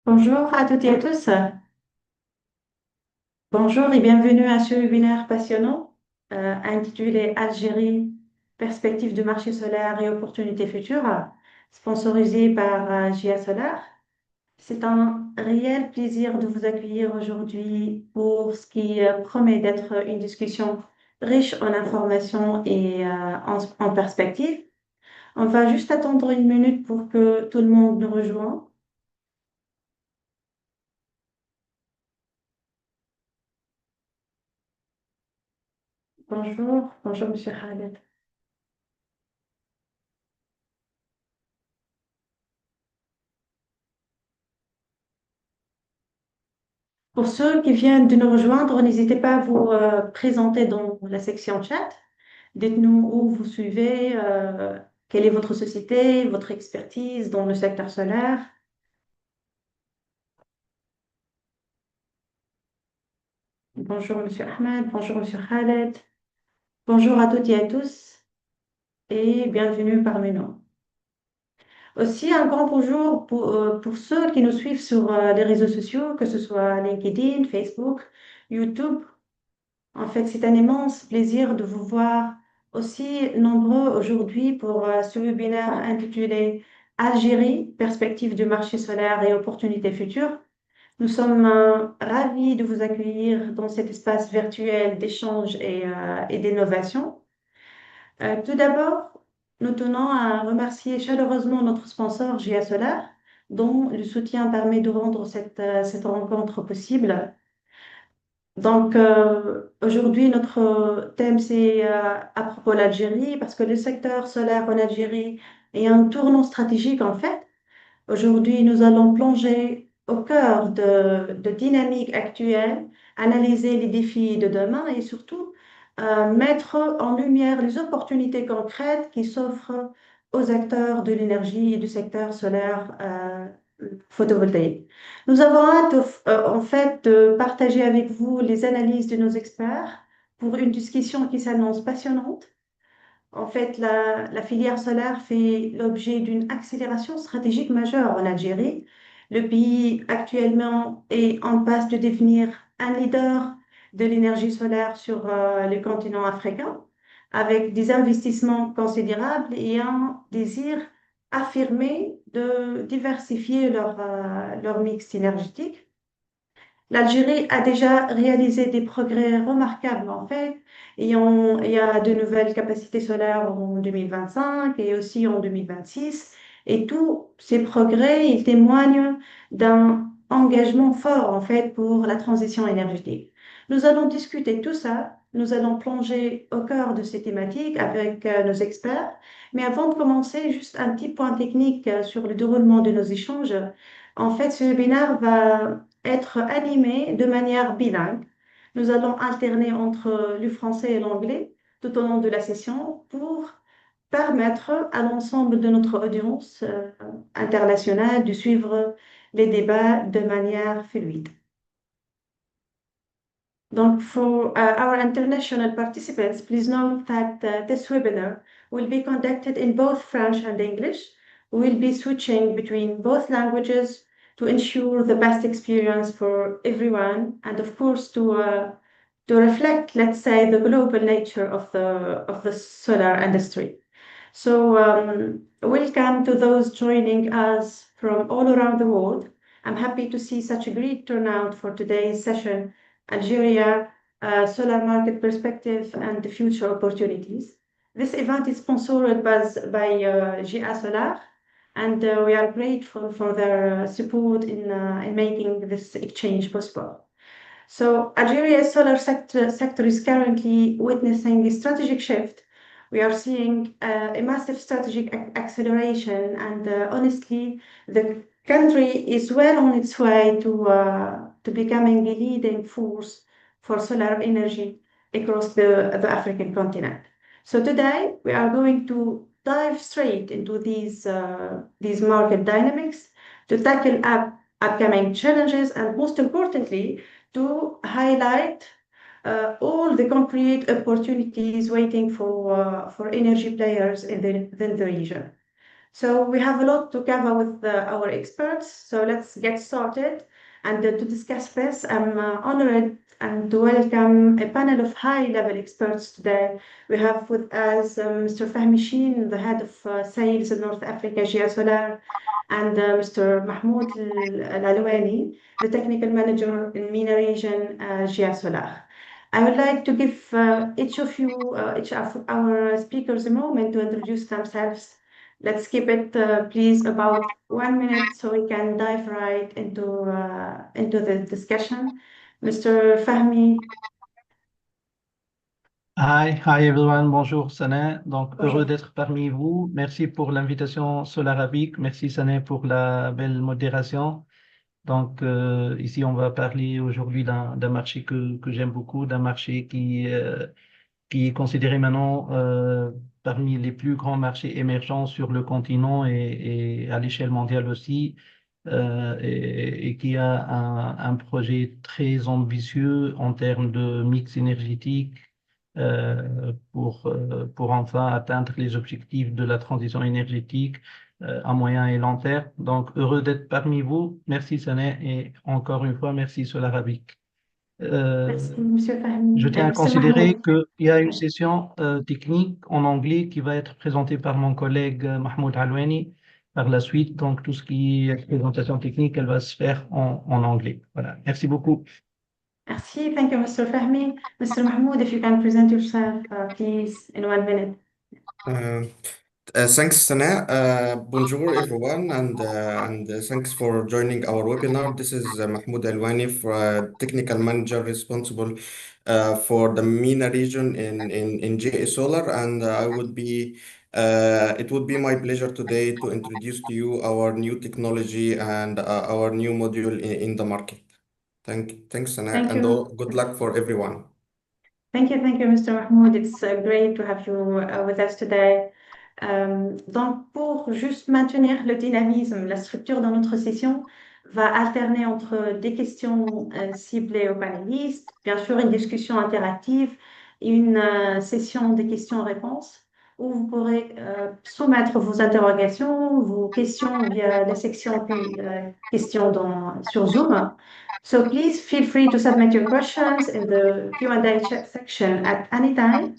Bonjour à toutes et à tous. Bonjour et bienvenue à ce webinaire passionnant intitulé Algérie, perspectives de marché solaire et opportunités futures, sponsorisé par GIA Solar. C'est un réel plaisir de vous accueillir aujourd'hui pour ce qui promet d'être une discussion riche en informations et en perspectives. On va juste attendre une minute pour que tout le monde nous rejoigne. Bonjour Monsieur Khaled. Pour ceux qui viennent de nous rejoindre, n'hésitez pas à vous présenter dans la section chat. Dites-nous où vous suivez, quelle est votre société, votre expertise dans le secteur solaire. Bonjour Monsieur Ahmed, bonjour Monsieur Khaled, bonjour à toutes et à tous et bienvenue parmi nous. Aussi un grand bonjour pour ceux qui nous suivent sur les réseaux sociaux, que ce soit LinkedIn, Facebook, YouTube. En fait, c'est un immense plaisir de vous voir aussi nombreux aujourd'hui pour ce webinaire intitulé Algérie, perspectives du marché solaire et opportunités futures. Nous sommes ravis de vous accueillir dans cet espace virtuel d'échange et d'innovation. Tout d'abord, nous tenons à remercier chaleureusement notre sponsor GIA Solar, dont le soutien permet de rendre cette rencontre possible. Donc, aujourd'hui, notre thème, c'est à propos de l'Algérie, parce que le secteur solaire en Algérie est un tournant stratégique, en fait. Aujourd'hui, nous allons plonger au cœur de dynamiques actuelles, analyser les défis de demain et surtout mettre en lumière les opportunités concrètes qui s'offrent aux acteurs de l'énergie et du secteur solaire photovoltaïque. Nous avons hâte, en fait, de partager avec vous les analyses de nos experts pour une discussion qui s'annonce passionnante. En fait, la filière solaire fait l'objet d'une accélération stratégique majeure en Algérie. Le pays actuellement est en passe de devenir un leader de l'énergie solaire sur le continent africain, avec des investissements considérables et un désir affirmé de diversifier leur mix énergétique. L'Algérie a déjà réalisé des progrès remarquables en fait. Il y a de nouvelles capacités solaires en 2025 et aussi en 2026. Et tous ces progrès, ils témoignent d'un engagement fort en fait pour la transition énergétique. Nous allons discuter tout ça. Nous allons plonger au cœur de ces thématiques avec nos experts. Mais avant de commencer, juste un petit point technique sur le déroulement de nos échanges. En fait, ce webinaire va être animé de manière bilingue. Nous allons alterner entre le français et l'anglais tout au long de la session pour permettre à l'ensemble de notre audience internationale de suivre les débats de manière fluide. Donc, for our international participants, please note that this webinar will be conducted in both French and English. We will be switching between both languages to ensure the best experience for everyone, and of course to reflect, let's say, the global nature of the solar industry. So, welcome to those joining us from all around the world. I'm happy to see such a great turnout for today's session, Algeria, Solar Market Perspective and the Future Opportunities. This event is sponsored by GA Solar, and we are grateful for their support in making this exchange possible. So Algeria's sector is currently witnessing a strategic shift. We are seeing a massive strategic acceleration, and honestly, the country is well on its way to becoming a leading force for solar energy across the African continent. So today, we are going to dive straight into these market dynamics to tackle upcoming challenges and most importantly, to highlight all the concrete opportunities waiting for energy players in the region. So we have a lot to cover with our experts. So let's get started. And to discuss this, I'm honored and to welcome a panel of high-level experts today. We have with us Mr. Fahmi, the head of sales in North Africa, Solar, and Mr. Mahmoud Elwany, the technical manager in MENA region, Solar. I would like to give each of our speakers a moment to introduce themselves. Let's keep it, please, about 1 minute so we can dive right into the discussion. Mr. Fahmi, Hi everyone, bonjour Sané. Donc heureux bonjour. d'être parmi vous. Merci pour l'invitation sur l'arabique. Merci Sané pour la belle modération. Donc ici on va parler aujourd'hui d'un marché que j'aime beaucoup, d'un marché qui est considéré maintenant parmi les plus grands marchés émergents sur le continent et à l'échelle mondiale aussi, et qui a un projet très ambitieux en termes de mix énergétique pour enfin atteindre les objectifs de la transition énergétique à moyen et long terme. Donc, heureux d'être parmi vous. Merci, Sané, et encore une fois, merci sur l'arabique. Merci, Monsieur Je Fahmi. tiens à Mr. considérer Mahmoud. qu'il y a une Oui. session technique en anglais qui va être présentée par mon collègue Mahmoud Alwany par la suite. Donc, tout ce qui est présentation technique, elle va se faire en anglais. Voilà. Merci beaucoup. Merci. Thank you, Mr. Fahmi. Mr. Mahmoud, if you can present yourself, please, in 1 minute. Uh, Thanks, Sana. Bonjour, everyone, and thanks for joining our webinar. This is Mahmoud Elwany, technical manager responsible for the MENA region in GA Solar, and it would be my pleasure today to introduce to you our new technology and our new module in the market. Thanks, Sana, Thank and you. good luck for everyone. Thank you, Mr. Mahmoud. It's great to have you with us today. Donc, pour juste maintenir le dynamisme, la structure dans notre session va alterner entre des questions ciblées aux panélistes, bien sûr une discussion interactive et une session des questions-réponses où vous pourrez soumettre vos interrogations, vos questions via la section questions sur Zoom. So please feel free to submit your questions in the Q&A chat section at any time.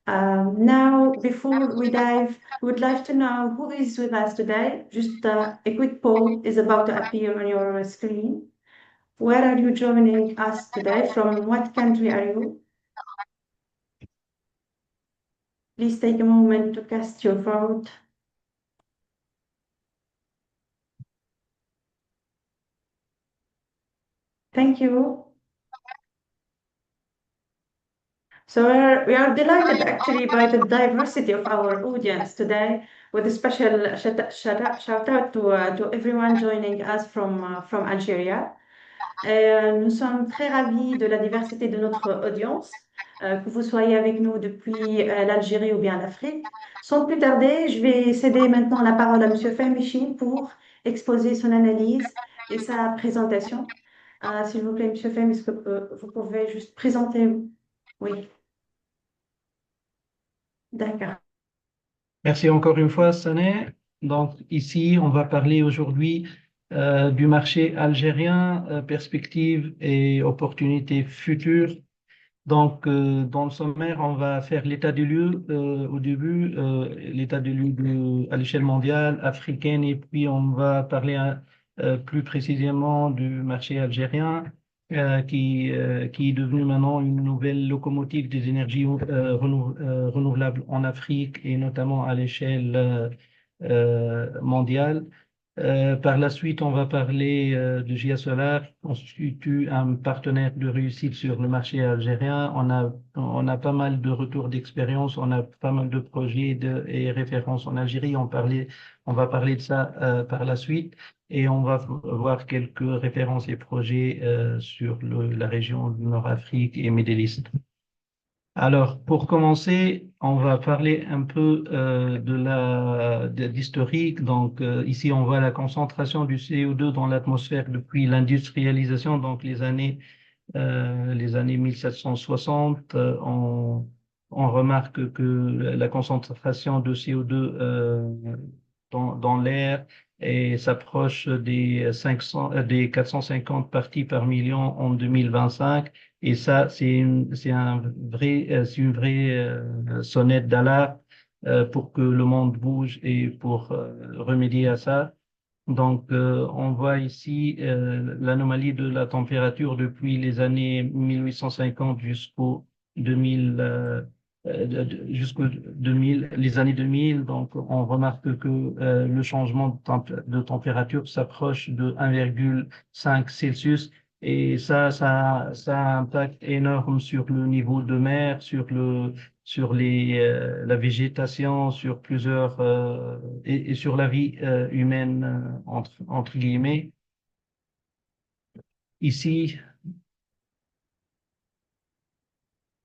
Now, before we dive, we would like to know who is with us today. Just a quick poll is about to appear on your screen. Where are you joining us today? From what country are you? Please take a moment to cast your vote. Thank you. So we are delighted actually by the diversity of our audience today, with a special shout out to everyone joining us from Algeria. Nous sommes très ravis de la diversité de notre audience, que vous soyez avec nous depuis l'Algérie ou bien l'Afrique. Sans plus tarder, je vais céder maintenant la parole à Monsieur Fahmi pour exposer son analyse et sa présentation. S'il vous plaît, Monsieur Fahmi, est-ce que vous pouvez juste présenter? Oui. D'accord. Merci encore une fois, Sané. Donc ici, on va parler aujourd'hui du marché algérien, perspectives et opportunités futures. Donc, dans le sommaire, on va faire l'état des lieux au début, l'état des lieux à l'échelle mondiale, africaine, et puis on va parler plus précisément du marché algérien qui est devenu maintenant une nouvelle locomotive des énergies renouvelables en Afrique et notamment à l'échelle mondiale. Par la suite, on va parler de GIA Solar, qui constitue un partenaire de réussite sur le marché algérien. On a pas mal de retours d'expérience, on a pas mal de projets et références en Algérie. On va parler de ça par la suite et on va voir quelques références et projets sur la région du Nord-Afrique et Middle East. Alors, pour commencer, on va parler un peu d'historique. Donc, ici, on voit la concentration du CO2 dans l'atmosphère depuis l'industrialisation, donc les années 1760. on remarque que la concentration de CO2 dans l'air s'approche des 450 parties par million en 2025. Et ça, c'est une vraie sonnette d'alarme pour que le monde bouge et pour remédier à ça. Donc, on voit ici l'anomalie de la température depuis les années 1850 jusqu'au 2000, jusqu'au 2000, les années 2000. Donc, on remarque que le changement de température s'approche de 1,5 Celsius. Et ça a un impact énorme sur le niveau de mer, sur la végétation, sur plusieurs et sur la vie humaine entre guillemets. Ici,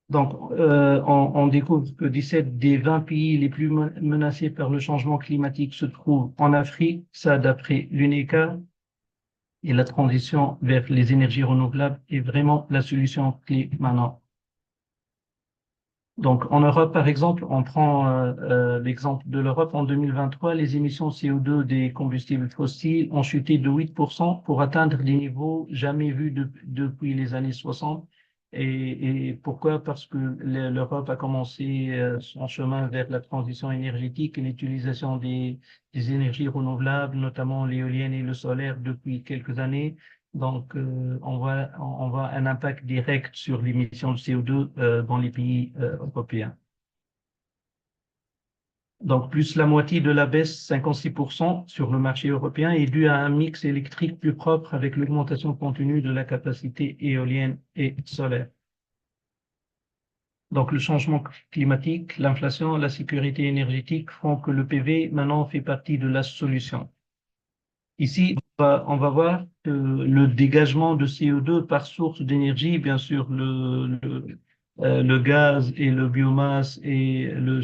donc, on découvre que 17 des 20 pays les plus menacés par le changement climatique se trouvent en Afrique, ça d'après l'UNECA, et la transition vers les énergies renouvelables est vraiment la solution clé maintenant. Donc, en Europe, par exemple, on prend l'exemple de l'Europe. En 2023, les émissions CO2 des combustibles fossiles ont chuté de 8% pour atteindre des niveaux jamais vus depuis les années 60. Et pourquoi? Parce que l'Europe a commencé son chemin vers la transition énergétique et l'utilisation des énergies renouvelables, notamment l'éolienne et le solaire, depuis quelques années. Donc, on voit un impact direct sur l'émission de CO2 dans les pays européens. Donc, plus la moitié de la baisse, 56% sur le marché européen, est due à un mix électrique plus propre avec l'augmentation continue de la capacité éolienne et solaire. Donc, le changement climatique, l'inflation, la sécurité énergétique font que le PV maintenant fait partie de la solution. Ici, on va voir que le dégagement de CO2 par source d'énergie, bien sûr, le gaz et le biomasse et le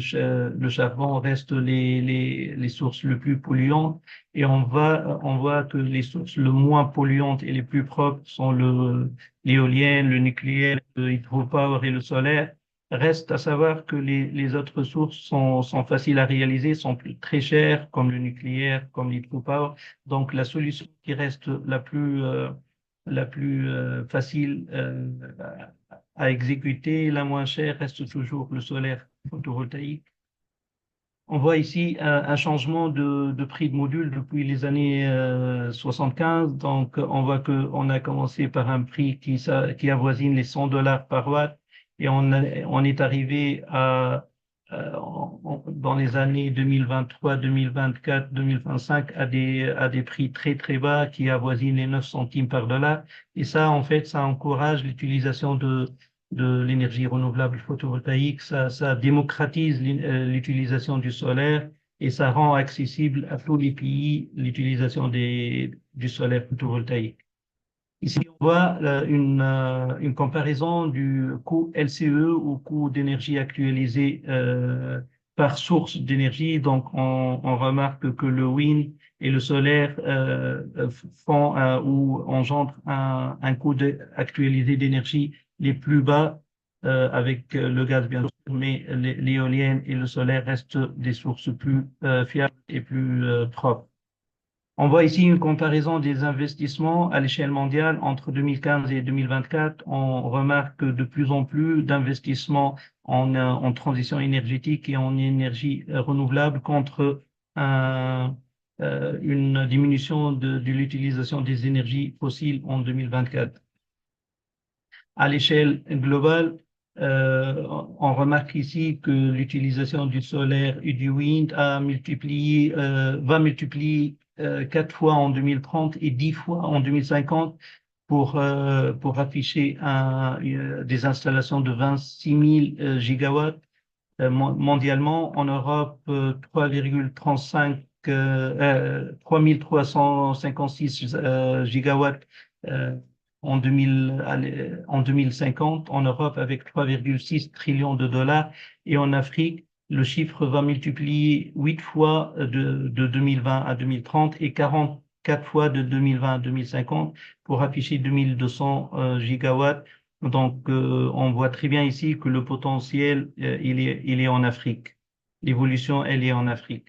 charbon restent les sources les plus polluantes. Et on voit que les sources les moins polluantes et les plus propres sont l'éolienne, le nucléaire, le hydropower et le solaire. Reste à savoir que les autres sources sont faciles à réaliser, sont très chères, comme le nucléaire, comme l'hydropower. Donc, la solution qui reste la plus facile à exécuter, la moins chère, reste toujours le solaire photovoltaïque. On voit ici un changement de prix de module depuis les années 75. Donc, on voit qu'on a commencé par un prix qui avoisine les $100 par watt et on est arrivé dans les années 2023, 2024, 2025 à des prix très, très bas qui avoisinent les 9 centimes par dollar. Et ça, en fait, ça encourage l'utilisation de l'énergie renouvelable photovoltaïque, ça démocratise l'utilisation du solaire et ça rend accessible à tous les pays l'utilisation du solaire photovoltaïque. Ici, on voit une comparaison du coût LCE ou coût d'énergie actualisé par source d'énergie. Donc, on remarque que le wind et le solaire font ou engendrent un coût actualisé d'énergie les plus bas avec le gaz, bien sûr, mais l'éolienne et le solaire restent des sources plus fiables et plus propres. On voit ici une comparaison des investissements à l'échelle mondiale entre 2015 et 2024. On remarque de plus en plus d'investissements en transition énergétique et en énergie renouvelable contre une diminution de l'utilisation des énergies fossiles en 2024. À l'échelle globale, on remarque ici que l'utilisation du solaire et du wind va multiplier 4 fois en 2030 et 10 fois en 2050 pour afficher des installations de 26 000 gigawatts. Mondialement, en Europe, 3356 gigawatts en 2050 en Europe avec 3,6 trillions de dollars et en Afrique, le chiffre va multiplier 8 fois de 2020 à 2030 et 44 fois de 2020 à 2050 pour afficher 2200 gigawatts Donc, on voit très bien ici que le potentiel, il est en Afrique. L'évolution, elle est en Afrique.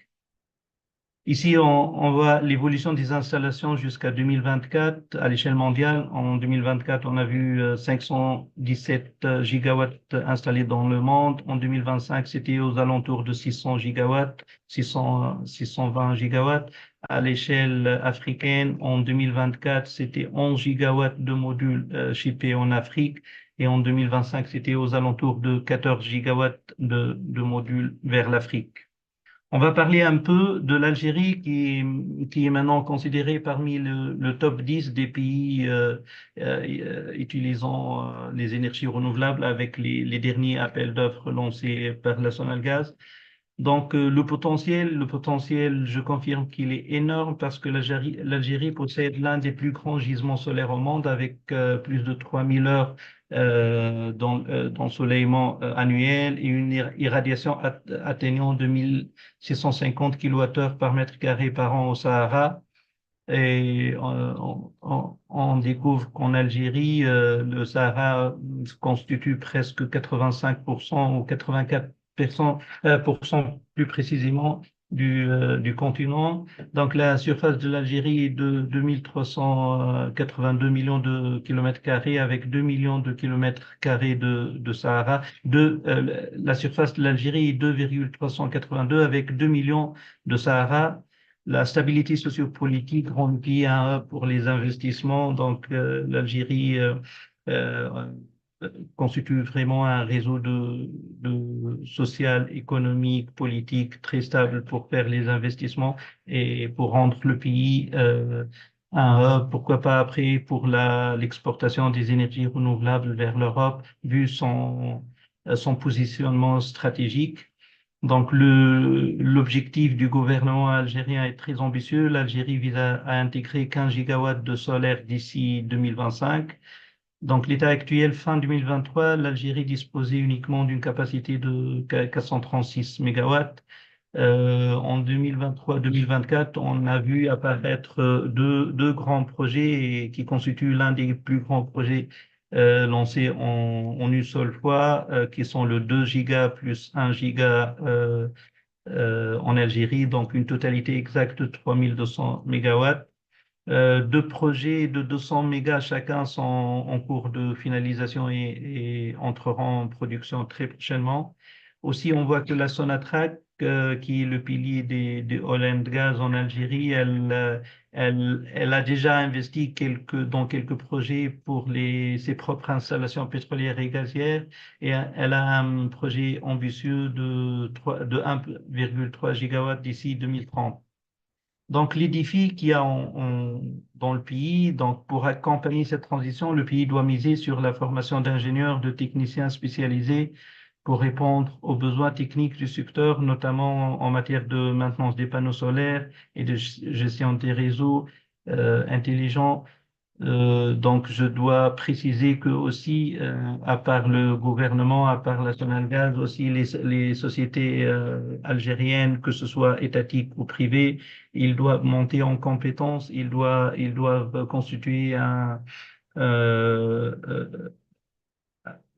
Ici, on voit l'évolution des installations jusqu'à 2024 à l'échelle mondiale. En 2024, on a vu 517 gigawatts installés dans le monde. En 2025, c'était aux alentours de 600 gigawatts, 620 gigawatts. À l'échelle africaine, en 2024, c'était 11 gigawatts de modules shippés en Afrique. Et en 2025, c'était aux alentours de 14 gigawatts de modules vers l'Afrique. On va parler un peu de l'Algérie qui est maintenant considérée parmi le top 10 des pays utilisant les énergies renouvelables avec les derniers appels d'offres lancés par la Sonalgaz. Donc, le potentiel, je confirme qu'il est énorme parce que l'Algérie possède l'un des plus grands gisements solaires au monde avec plus de 3000 heures d'ensoleillement annuel et une irradiation atteignant 2650 kWh par mètre carré par an au Sahara. Et on découvre qu'en Algérie, le Sahara constitue presque 85% ou 84% plus précisément du continent. Donc la surface de l'Algérie est de 2382 millions de kilomètres carrés avec 2 millions de kilomètres carrés de Sahara. La surface de l'Algérie est 2,382 avec 2 millions de Sahara. La stabilité sociopolitique rend le pays un hub pour les investissements. Donc, l'Algérie euh, constitue vraiment un réseau de social, économique, politique très stable pour faire les investissements et pour rendre le pays un hub, pourquoi pas après pour l'exportation des énergies renouvelables vers l'Europe, vu son positionnement stratégique. Donc, l'objectif du gouvernement algérien est très ambitieux. L'Algérie vise à intégrer 15 gigawatts de solaire d'ici 2025. Donc, l'état actuel, fin 2023, l'Algérie disposait uniquement d'une capacité de 436 mégawatts. En 2023-2024, on a vu apparaître deux grands projets qui constituent l'un des plus grands projets lancés en une seule fois, qui sont le 2 giga plus 1 giga en Algérie, donc une totalité exacte de 3200 mégawatts. Deux projets de 200 mégas chacun sont en cours de finalisation et entreront en production très prochainement. Aussi, on voit que la Sonatrach, qui est le pilier des oil and gas en Algérie, elle a déjà investi dans quelques projets pour ses propres installations pétrolières et gazières et elle a un projet ambitieux de 1,3 gigawatts d'ici 2030. Donc, les défis qu'il y a dans le pays, donc pour accompagner cette transition, le pays doit miser sur la formation d'ingénieurs, de techniciens spécialisés pour répondre aux besoins techniques du secteur, notamment en matière de maintenance des panneaux solaires et de gestion des réseaux intelligents. Donc, je dois préciser que aussi, à part le gouvernement, à part la Sonalgaz, aussi les sociétés algériennes, que ce soit étatiques ou privées, ils doivent monter en compétences, ils doivent constituer euh,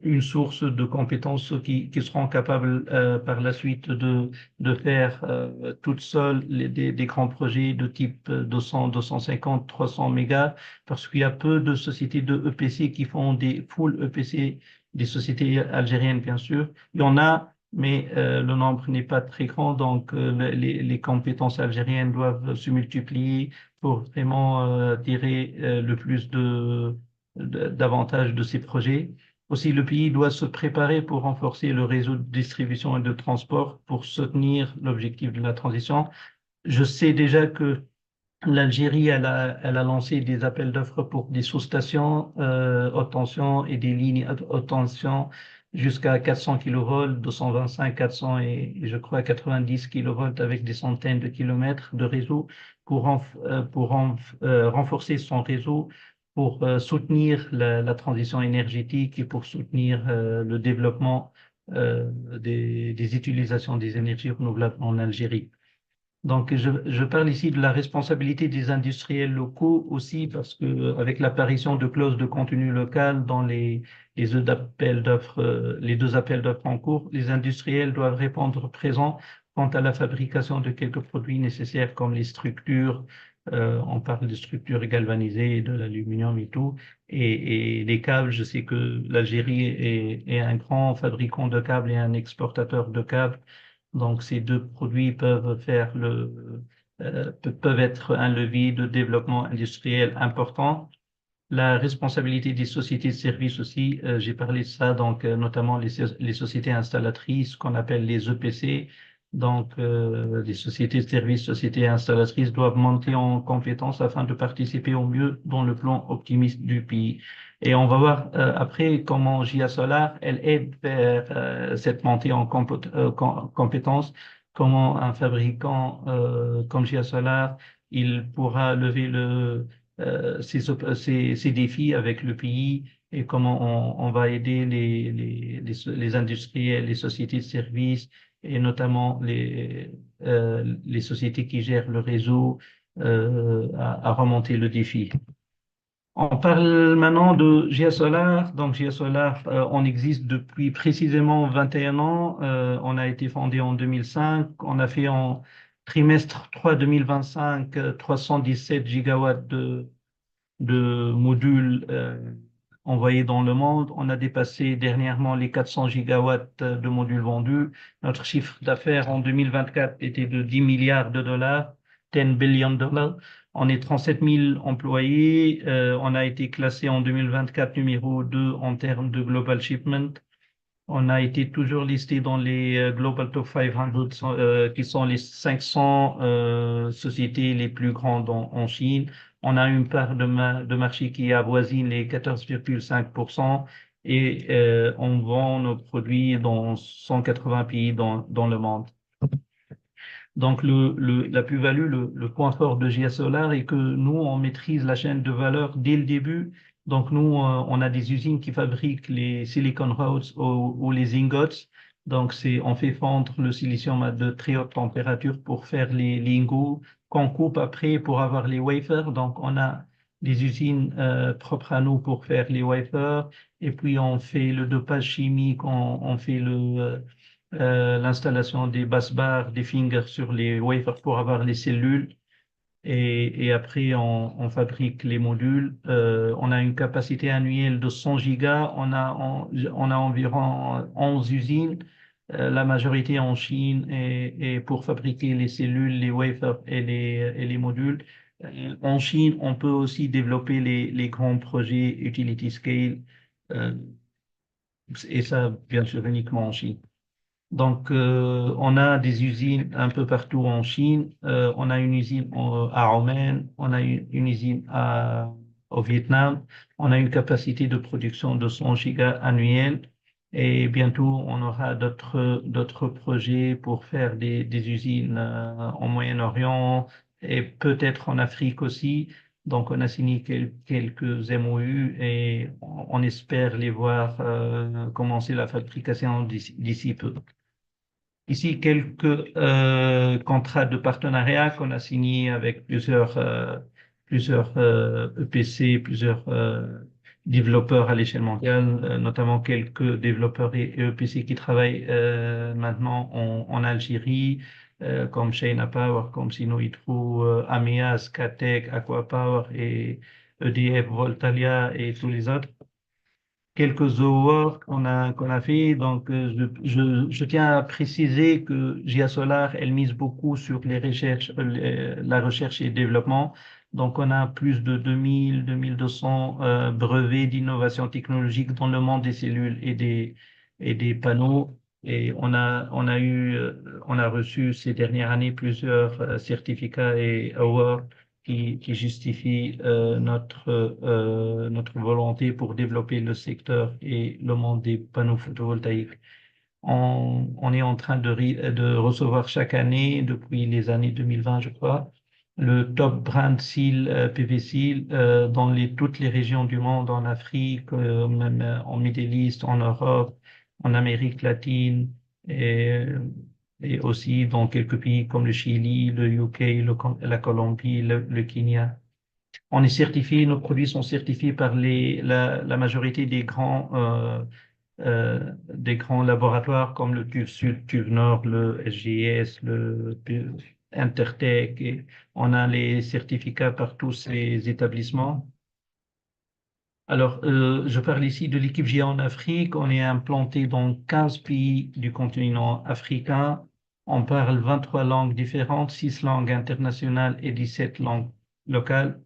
une source de compétences qui seront capables par la suite de faire toutes seules des grands projets de type 200, 250, 300 mégas, parce qu'il y a peu de sociétés de EPC qui font des full EPC, des sociétés algériennes bien sûr. Il y en a, mais le nombre n'est pas très grand, donc les compétences algériennes doivent se multiplier pour vraiment tirer le plus d'avantages de ces projets. Aussi, le pays doit se préparer pour renforcer le réseau de distribution et de transport pour soutenir l'objectif de la transition. Je sais déjà que l'Algérie, elle a lancé des appels d'offres pour des sous-stations haute tension et des lignes haute tension jusqu'à 400 kV, 225, 400 et je crois 90 kV avec des centaines de kilomètres de réseau pour renforcer son réseau, pour soutenir la transition énergétique et pour soutenir le développement des utilisations des énergies renouvelables en Algérie. Donc, je parle ici de la responsabilité des industriels locaux aussi, parce que avec l'apparition de clauses de contenu local dans les deux appels d'offres en cours, les industriels doivent répondre présent quant à la fabrication de quelques produits nécessaires comme les structures. On parle de structures galvanisées, de l'aluminium et tout, et les câbles. Je sais que l'Algérie est un grand fabricant de câbles et un exportateur de câbles. Donc, ces deux produits peuvent être un levier de développement industriel important. La responsabilité des sociétés de services aussi, j'ai parlé de ça, donc notamment les sociétés installatrices qu'on appelle les EPC. Donc, les sociétés de services, sociétés installatrices doivent monter en compétences afin de participer au mieux dans le plan optimiste du pays. Et on va voir après comment GIA Solar, elle aide vers cette montée en compétences, comment un fabricant comme GIA Solar, il pourra lever ces défis avec le pays et comment on va aider les industriels, les sociétés de services et notamment les sociétés qui gèrent le réseau à remonter le défi. On parle maintenant de GIA Solar. Donc, GIA Solar, on existe depuis précisément 21 ans. On a été fondé en 2005. On a fait en trimestre 3 2025 317 gigawatts de modules envoyés dans le monde. On a dépassé dernièrement les 400 gigawatts de modules vendus. Notre chiffre d'affaires en 2024 était de 10 milliards de dollars, 10 billion dollars. On est 37 000 employés. On a été classé en 2024 numéro 2 en termes de global shipment. On a été toujours listé dans les Global Top 500, qui sont les 500 sociétés les plus grandes en Chine. On a une part de marché qui avoisine les 14,5% et on vend nos produits dans 180 pays dans le monde. Donc, la plus-value, le point fort de GIA Solar est que nous, on maîtrise la chaîne de valeur dès le début. Donc, nous, on a des usines qui fabriquent les silicon rods ou les ingots. Donc, on fait fondre le silicium à de très haute température pour faire les lingots qu'on coupe après pour avoir les wafers. Donc, on a des usines propres à nous pour faire les wafers. Et puis, on fait le dopage chimique, on fait l'installation des busbars, des fingers sur les wafers pour avoir les cellules. Et après, on fabrique les modules. On a une capacité annuelle de 100 gigas. On a environ 11 usines, la majorité en Chine, et pour fabriquer les cellules, les wafers et les modules. En Chine, on peut aussi développer les grands projets utility scale, euh, et ça, bien sûr, uniquement en Chine. Donc, on a des usines un peu partout en Chine. On a une usine à Oman, on a une usine au Vietnam. On a une capacité de production de 100 gigas annuels. Et bientôt, on aura d'autres projets pour faire des usines au Moyen-Orient et peut-être en Afrique aussi. Donc, on a signé quelques MOU et on espère les voir commencer la fabrication d'ici peu. Ici, quelques contrats de partenariat qu'on a signés avec plusieurs EPC, plusieurs développeurs à l'échelle mondiale, notamment quelques développeurs et EPC qui travaillent maintenant en Algérie, comme China Power, comme Sino Hydro, Amea, Scatec, Aquapower et EDF, Voltalia et tous les autres quelques awards qu'on a fait. Donc, je tiens à préciser que GIA Solar, elle mise beaucoup sur les recherches, la recherche et développement. Donc, on a plus de 2200 brevets d'innovation technologique dans le monde des cellules et des panneaux. Et on a reçu ces dernières années plusieurs certificats et awards qui justifie notre volonté pour développer le secteur et le monde des panneaux photovoltaïques. On est en train de recevoir chaque année, depuis les années 2020, je crois, le Top Brand Seal PV Seal dans toutes les régions du monde, en Afrique, même en Middle East, en Europe, en Amérique latine. Et et aussi dans quelques pays comme le Chili, le UK, la Colombie, le Kenya. On est certifié, nos produits sont certifiés par la majorité des grands laboratoires comme le TÜV Sud, TÜV Nord, le SGS, le Intertech. Et on a les certificats par tous ces établissements. Alors, je parle ici de l'équipe GIA en Afrique. On est implanté dans 15 pays du continent africain. On parle 23 langues différentes, 6 langues internationales et 17 langues locales.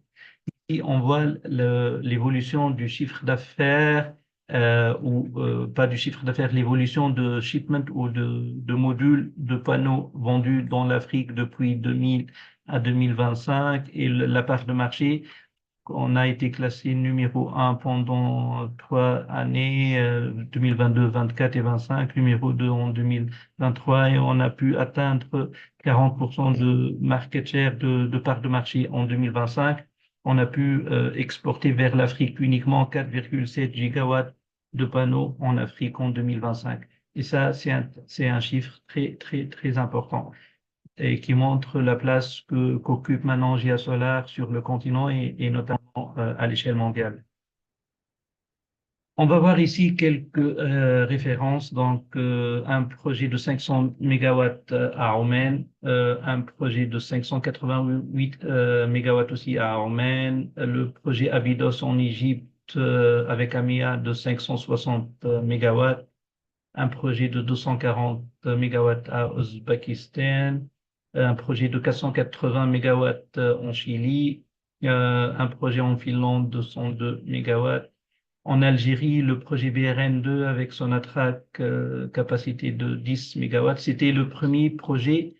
Et on voit l'évolution du chiffre d'affaires ou pas du chiffre d'affaires, l'évolution de shipment ou de modules de panneaux vendus dans l'Afrique depuis 2000 à 2025 et la part de marché. On a été classé numéro 1 pendant 3 années, 2022, 24 et 25, numéro 2 en 2023, et on a pu atteindre 40% de market share, de part de marché en 2025. On a pu exporter vers l'Afrique uniquement 4,7 gigawatts de panneaux en Afrique en 2025. Et ça, c'est un chiffre très, très, très important et qui montre la place qu'occupe maintenant GIA Solar sur le continent et notamment à l'échelle mondiale. On va voir ici quelques références. Donc, un projet de 500 mégawatts à Oman, un projet de 588 mégawatts aussi à Oman, le projet Abydos en Égypte avec AMIA de 560 mégawatts, un projet de 240 mégawatts à Ouzbékistan, un projet de 480 mégawatts en Chili, un projet en Finlande de 102 mégawatts. En Algérie, le projet BRN2 avec son attraque capacité de 10 mégawatts. C'était le premier projet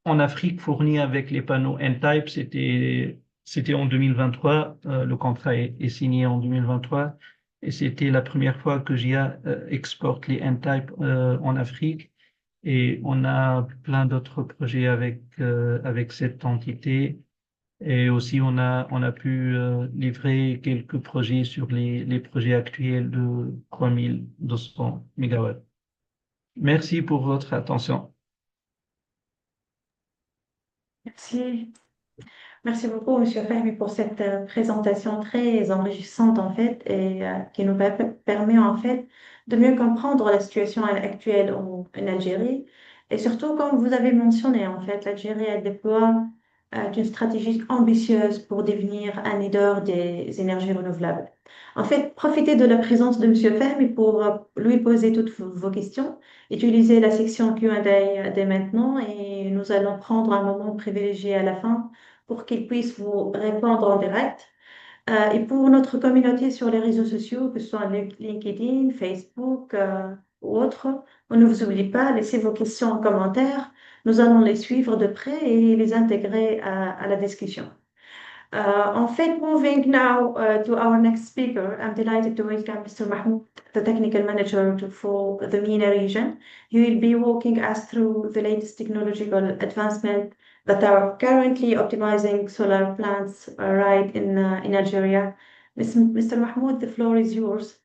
en Afrique fourni avec les panneaux N-Type. C'était en 2023. Le contrat est signé en 2023. Et c'était la première fois que GIA exporte les N-Type en Afrique. Et on a plein d'autres projets avec cette entité. Et aussi, on a pu livrer quelques projets sur les projets actuels de 3200 mégawatts. Merci pour votre attention. Merci. Merci beaucoup, Monsieur Fahmi, pour cette présentation très enrichissante en fait et qui nous permet en fait de mieux comprendre la situation actuelle en Algérie. Et surtout, comme vous avez mentionné, en fait, l'Algérie elle déploie une stratégie ambitieuse pour devenir un leader des énergies renouvelables. En fait, profitez de la présence de Monsieur Fahmi pour lui poser toutes vos questions. Utilisez la section Q&A dès maintenant et nous allons prendre un moment privilégié à la fin pour qu'ils puissent vous répondre en direct. Et pour notre communauté sur les réseaux sociaux, que ce soit LinkedIn, Facebook ou autres, on ne vous oublie pas, laissez vos questions en commentaire. Nous allons les suivre de près et les intégrer à la discussion. En fait, moving now to our next speaker, I'm delighted to welcome Mr. Mahmoud, the technical manager for the MENA region. He will be walking us through the latest technological advancement that are currently optimizing solar plants right in Algeria. Mr. Mahmoud, the floor is yours.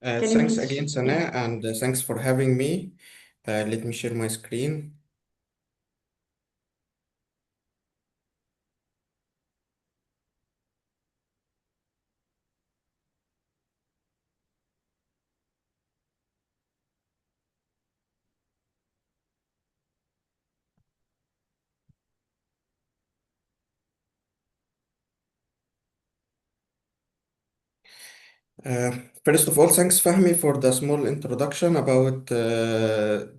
Can you Thanks please? again, Sana, and thanks for having me. Let me share my screen. Uh, First of all, thanks Fahmi for the small introduction about the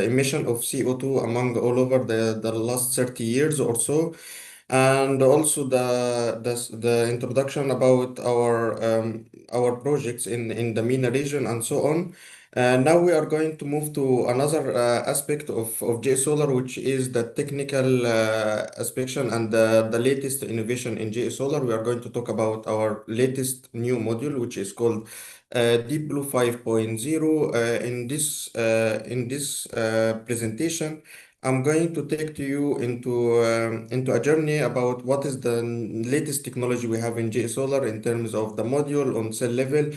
emission of CO2 among all over the last 30 years or so, and also the introduction about our projects in the MENA region and so on. Now we are going to move to another aspect of J Solar, which is the technical aspect and the latest innovation in J Solar. We are going to talk about our latest new module, which is called Deep Blue 5.0. In this presentation, I'm going to take to you into a journey about what is the latest technology we have in J Solar in terms of the module on cell level,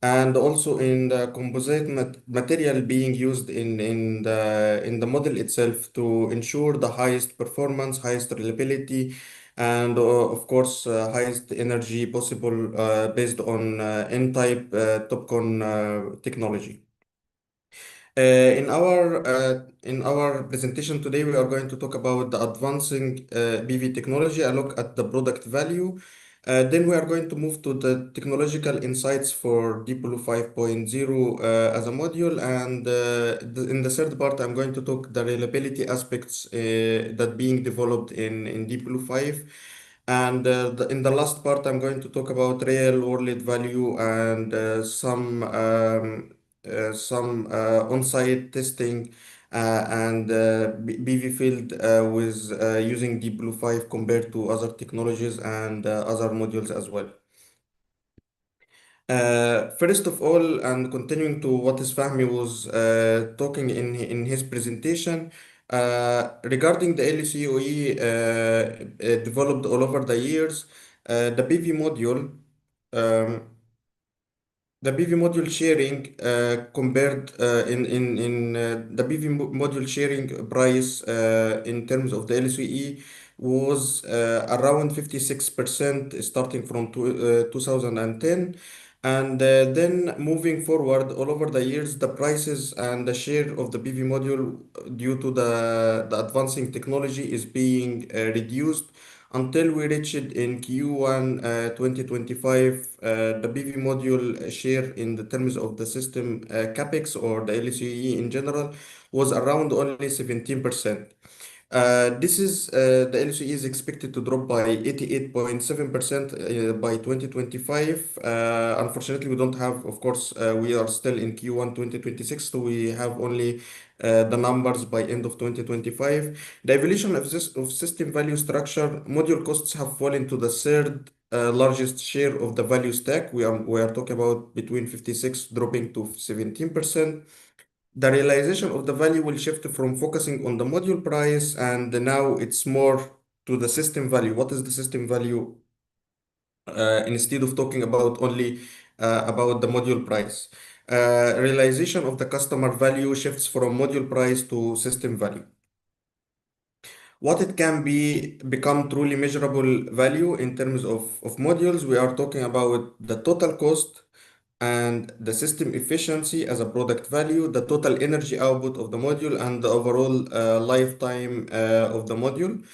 and also in the composite material being used in the model itself to ensure the highest performance, highest reliability, and of course highest energy possible based on N-type TOPCon technology. In our presentation today, we are going to talk about the advancing PV technology, a look at the product value. Then we are going to move to the technological insights for DPLO 5.0 as a module, and in the third part, I'm going to talk the reliability aspects that being developed in DPLO 5. And in the last part, I'm going to talk about real world value and some on-site testing and BV field with using Deep Blue 5 compared to other technologies and other modules as well. First of all, and continuing to what is Fahmi was talking in his presentation, regarding the LCOE developed all over the years, the PV module. Um, the PV module sharing compared in the PV module sharing price in terms of the LCE was around 56% starting from 2010, and then moving forward all over the years the prices and the share of the PV module due to the advancing technology is being reduced until we reached in Q1 2025, the PV module share in the terms of the system CapEx or the LCE in general was around only 17%. This is the LCE is expected to drop by 88.7% by 2025. Unfortunately, we don't have, of course, we are still in Q1 2026, so we have only the numbers by end of 2025. The evolution of this of system value structure, module costs have fallen to the third largest share of the value stack. We are talking about between 56 dropping to 17%. The realization of the value will shift from focusing on the module price, and now it's more to the system value. What is the system value? Instead of talking about only about the module price. Realization of the customer value shifts from module price to system value. What it can be become truly measurable value in terms of modules, we are talking about the total cost and the system efficiency as a product value, the total energy output of the module, and the overall lifetime of the module.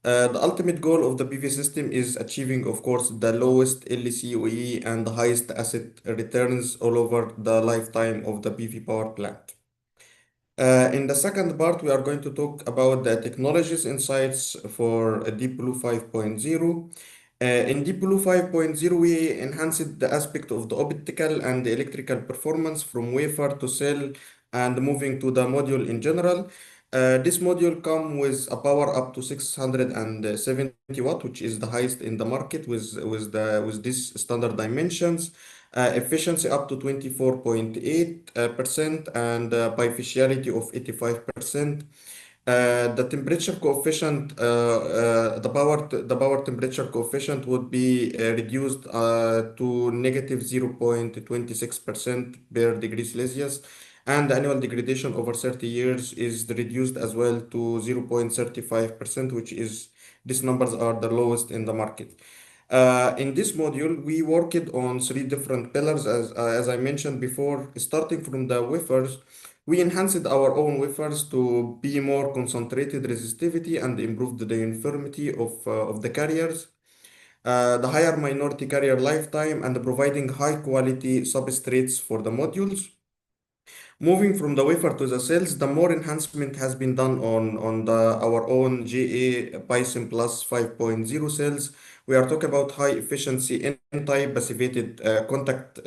The ultimate goal of the PV system is achieving, of course, the lowest LCOE and the highest asset returns all over the lifetime of the PV power plant. In the second part, we are going to talk about the technologies insights for Deep Blue 5.0. In Deep Blue 5.0, we enhanced the aspect of the optical and the electrical performance from wafer to cell and moving to the module in general. This module comes with a power up to 670 watt, which is the highest in the market with these standard dimensions. Efficiency up to 24.8% and bifaciality of 85%. The temperature coefficient, the power temperature coefficient would be reduced to negative 0.26% per degree Celsius, and the annual degradation over 30 years is reduced as well to 0.35%, which is these numbers are the lowest in the market. In this module, we worked on three different pillars, as I mentioned before, starting from the wafers. We enhanced our own wafers to be more concentrated resistivity and improved the uniformity of the carriers, the higher minority carrier lifetime, and providing high quality substrates for the modules. Moving from the wafer to the cells, the more enhancement has been done on our own GA Python Plus 5.0 cells. We are talking about high efficiency N-type passivated contact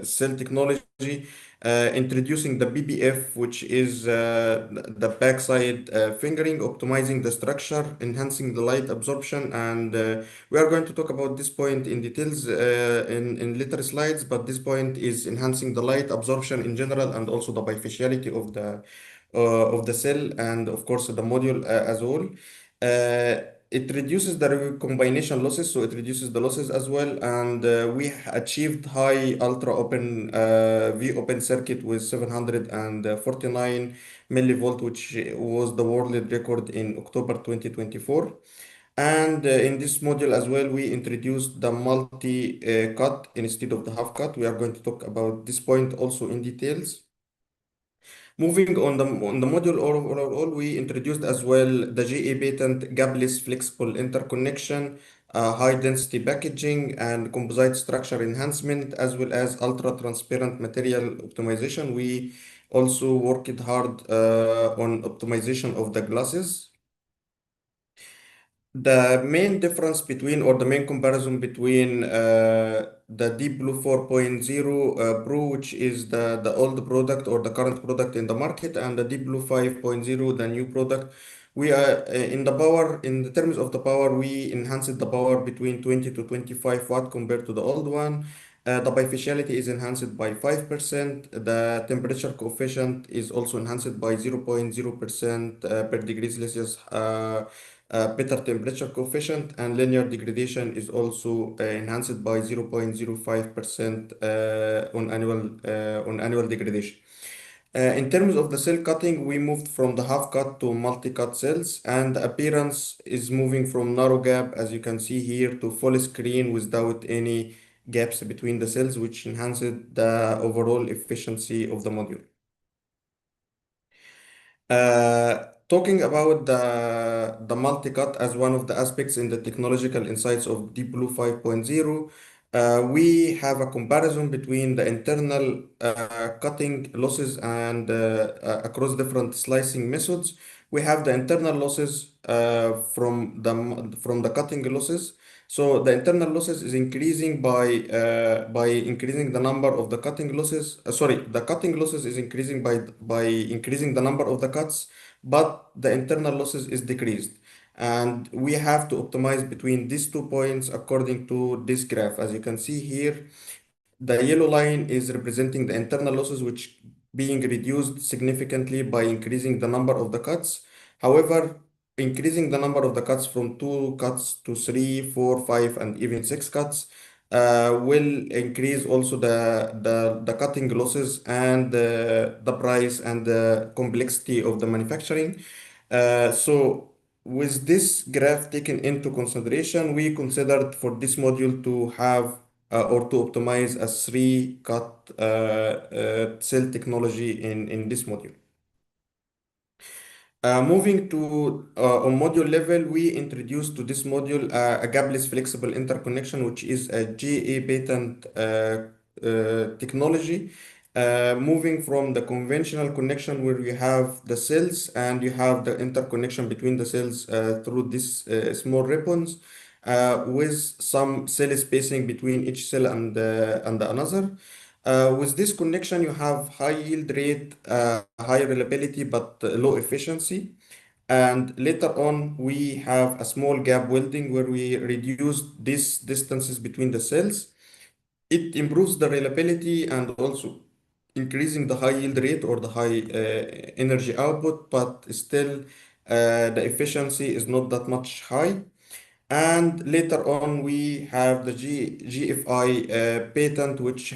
cell technology, introducing the BBF, which is the backside fingering, optimizing the structure, enhancing the light absorption, and we are going to talk about this point in details in later slides, but this point is enhancing the light absorption in general and also the bifaciality of the cell and of course the module as a whole. it reduces the recombination losses, so it reduces the losses as well. And we achieved high ultra open V open circuit with 749 millivolt, which was the world record in October 2024. And in this module as well, we introduced the multi cut instead of the half cut. We are going to talk about this point also in details. Moving on the module overall, we introduced as well the GA patent gapless flexible interconnection, high density packaging, and composite structure enhancement, as well as ultra transparent material optimization. We also worked hard on optimization of the glasses. The main difference between, or the main comparison between the Deep Blue 4.0 Pro, which is the old product or the current product in the market, and the Deep Blue 5.0, the new product, we are in the power, in the terms of the power, we enhanced the power between 20 to 25 watt compared to the old one. The bifaciality is enhanced by 5%. The temperature coefficient is also enhanced by 0.0% per degree Celsius. Better temperature coefficient, and linear degradation is also enhanced by 0.05% on annual degradation. In terms of the cell cutting, we moved from the half cut to multi-cut cells, and the appearance is moving from narrow gap, as you can see here, to full screen without any gaps between the cells, which enhances the overall efficiency of the module. Talking about the multi-cut as one of the aspects in the technological insights of Deep Blue 5.0, we have a comparison between the internal cutting losses and across different slicing methods. We have the internal losses from the cutting losses. So the internal losses is increasing by increasing the number of the cutting losses. Sorry, the cutting losses is increasing by increasing the number of the cuts, but the internal losses is decreased. And we have to optimize between these 2 points according to this graph. As you can see here, the yellow line is representing the internal losses, which being reduced significantly by increasing the number of the cuts. However, increasing the number of the cuts from 2 cuts to 3, 4, 5, and even 6 cuts will increase also the cutting losses and the price and the complexity of the manufacturing. So with this graph taken into consideration, we considered for this module to have or to optimize a 3 cut cell technology in this module. Moving to on module level, we introduced to this module a gapless flexible interconnection, which is a GA patent technology. Moving from the conventional connection where you have the cells and you have the interconnection between the cells through these small ribbons with some cell spacing between each cell and another. With this connection, you have high yield rate, high reliability, but low efficiency. And later on, we have a small gap welding where we reduce these distances between the cells. It improves the reliability and also increasing the high yield rate or the high energy output, but still the efficiency is not that much high. And later on, we have the GFI patent, which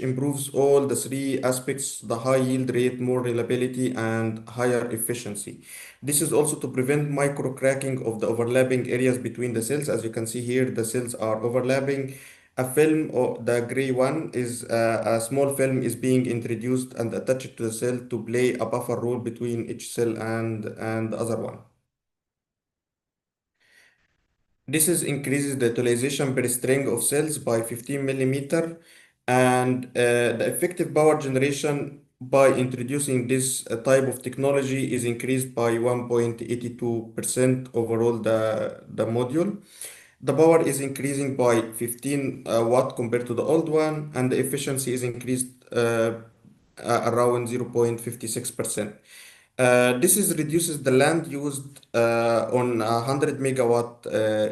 improves all the 3 aspects: the high yield rate, more reliability, and higher efficiency. This is also to prevent micro cracking of the overlapping areas between the cells. As you can see here, the cells are overlapping. A film, or the gray one, is a small film is being introduced and attached to the cell to play a buffer role between each cell and the other one. This is increases the utilization per string of cells by 15 millimeter, and the effective power generation by introducing this type of technology is increased by 1.82% overall the module. The power is increasing by 15 watt compared to the old one, and the efficiency is increased around 0.56%. This is reduces the land used on a 100 megawatt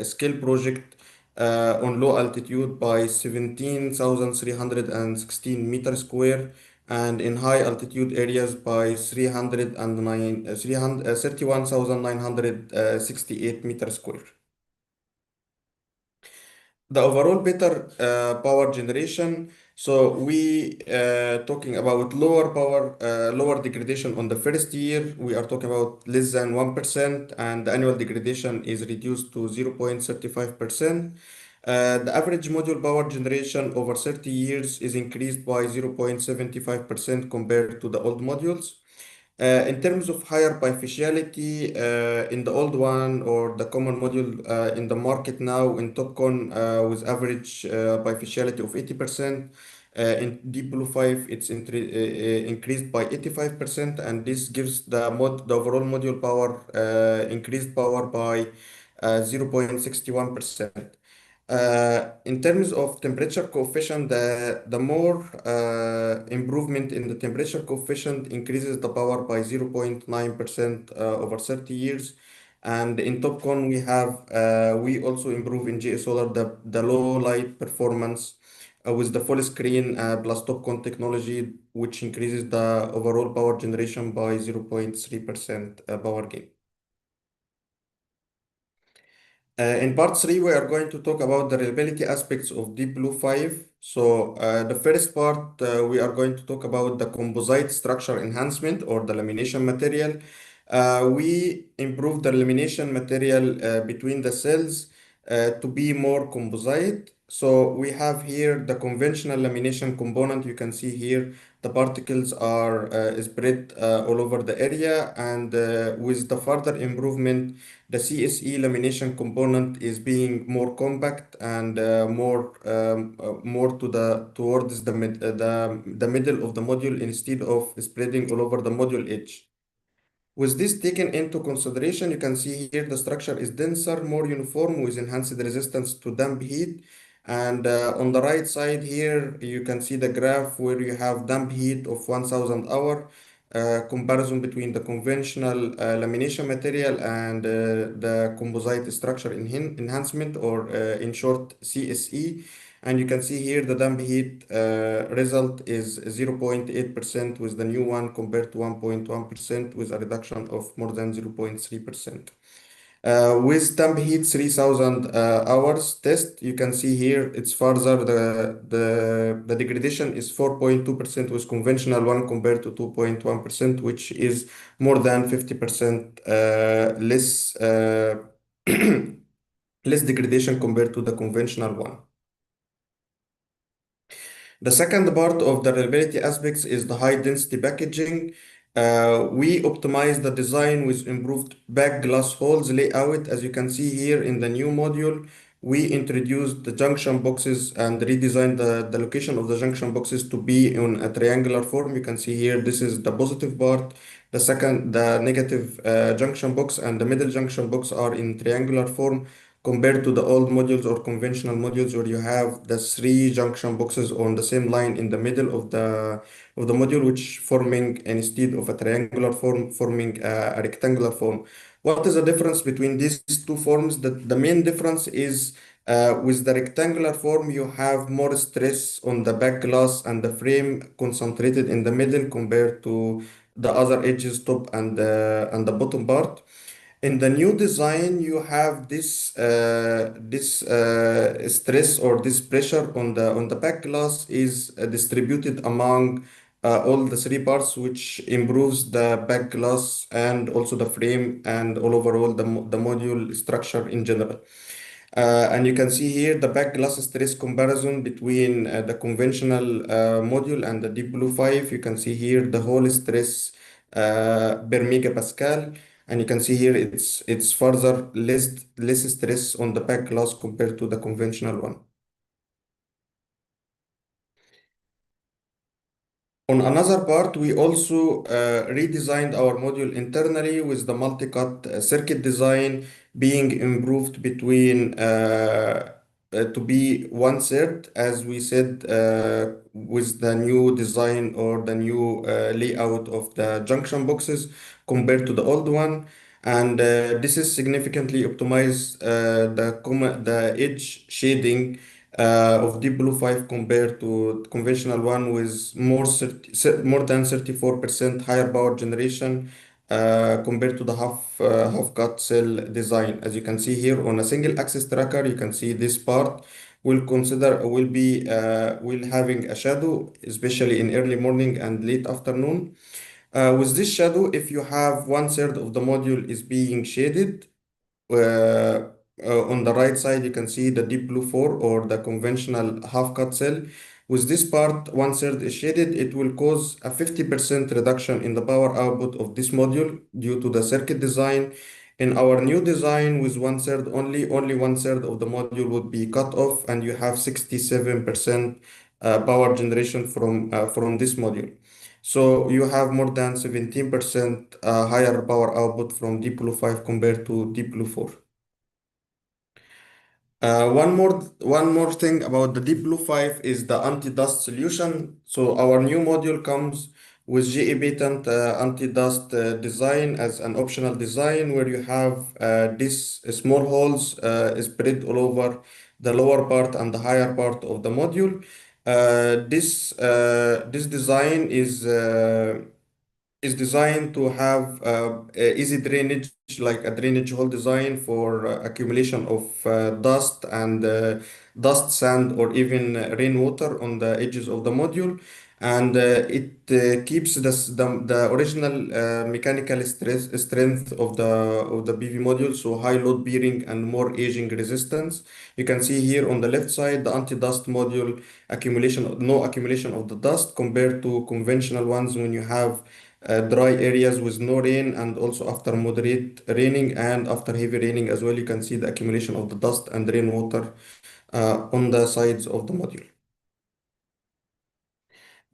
scale project on low altitude by 17,316 meters square, and in high altitude areas by 31,968 meters square. The overall better power generation. So we talking about lower power, lower degradation on the first year. We are talking about less than 1%, and the annual degradation is reduced to 0.35%. The average module power generation over 30 years is increased by 0.75% compared to the old modules. In terms of higher bifaciality, in the old one or the common module in the market now in TopCon with average bifaciality of 80%, in Deep Blue 5 it's increased by 85%, and this gives the overall module power increased power by 0.61%. In terms of temperature coefficient, the more improvement in the temperature coefficient increases the power by 0.9% over 30 years. And in TopCon, we also improve in GA Solar the low light performance with the full screen plus TopCon technology, which increases the overall power generation by 0.3% power gain. In part three, we are going to talk about the reliability aspects of Deep Blue 5. So the first part, we are going to talk about the composite structure enhancement or the lamination material. We improved the lamination material between the cells to be more composite. So we have here the conventional lamination component. You can see here the particles are spread all over the area, and with the further improvement, the CSE lamination component is being more compact and more towards the middle of the module instead of spreading all over the module edge. With this taken into consideration, you can see here the structure is denser, more uniform, with enhanced resistance to damp heat. And on the right side here, you can see the graph where you have damp heat of 1000 hour comparison between the conventional lamination material and the composite structure enhancement, or in short CSE. And you can see here the damp heat result is 0.8% with the new one compared to 1.1% with a reduction of more than 0.3%. With damp heat 3000 hours test, you can see here it's further the degradation is 4.2% with conventional one compared to 2.1%, which is more than 50% less less degradation compared to the conventional one. The second part of the reliability aspects is the high density packaging. We optimize the design with improved back glass holes layout. As you can see here in the new module, we introduced the junction boxes and redesigned the location of the junction boxes to be in a triangular form. You can see here, this is the positive part. The negative junction box and the middle junction box are in triangular form, compared to the old modules or conventional modules where you have the three junction boxes on the same line in the middle of the module, which forming instead of a triangular form, forming a rectangular form. What is the difference between these two forms? The main difference is with the rectangular form, you have more stress on the back glass and the frame concentrated in the middle compared to the other edges, top and the bottom part. In the new design, you have this stress or this pressure on the back glass is distributed among all the three parts, which improves the back glass and also the frame and all overall the module structure in general. And you can see here the back glass stress comparison between the conventional module and the Deep Blue 5. You can see here the whole stress per megapascal, and you can see here it's further less stress on the back glass compared to the conventional one. On another part, we also redesigned our module internally with the multi-cut circuit design being improved between to be 1/3, as we said, with the new design or the new layout of the junction boxes compared to the old one. And this is significantly optimized the edge shading of Deep Blue 5 compared to conventional one with more than 34% higher power generation compared to the half cut cell design. As you can see here on a single axis tracker, you can see this part will having a shadow, especially in early morning and late afternoon. With this shadow, if you have one third of the module is being shaded, uh, on the right side, you can see the deep blue 4 or the conventional half cut cell. With this part, one third is shaded, it will cause a 50% reduction in the power output of this module due to the circuit design. In our new design, with one third only one third of the module would be cut off, and you have 67% power generation from this module. So you have more than 17% higher power output from Deep Blue 5 compared to Deep Blue 4. One more thing about the Deep Blue 5 is the anti-dust solution. So our new module comes with GE patent anti-dust design as an optional design, where you have these small holes spread all over the lower part and the higher part of the module. This design is designed to have easy drainage, like a drainage hole design for accumulation of dust and dust, sand, or even rainwater on the edges of the module. And it keeps the original mechanical strength of the PV module, so high load bearing and more aging resistance. You can see here on the left side the anti-dust module no accumulation of the dust compared to conventional ones when you have dry areas with no rain, and also after moderate raining and after heavy raining as well, you can see the accumulation of the dust and rainwater on the sides of the module.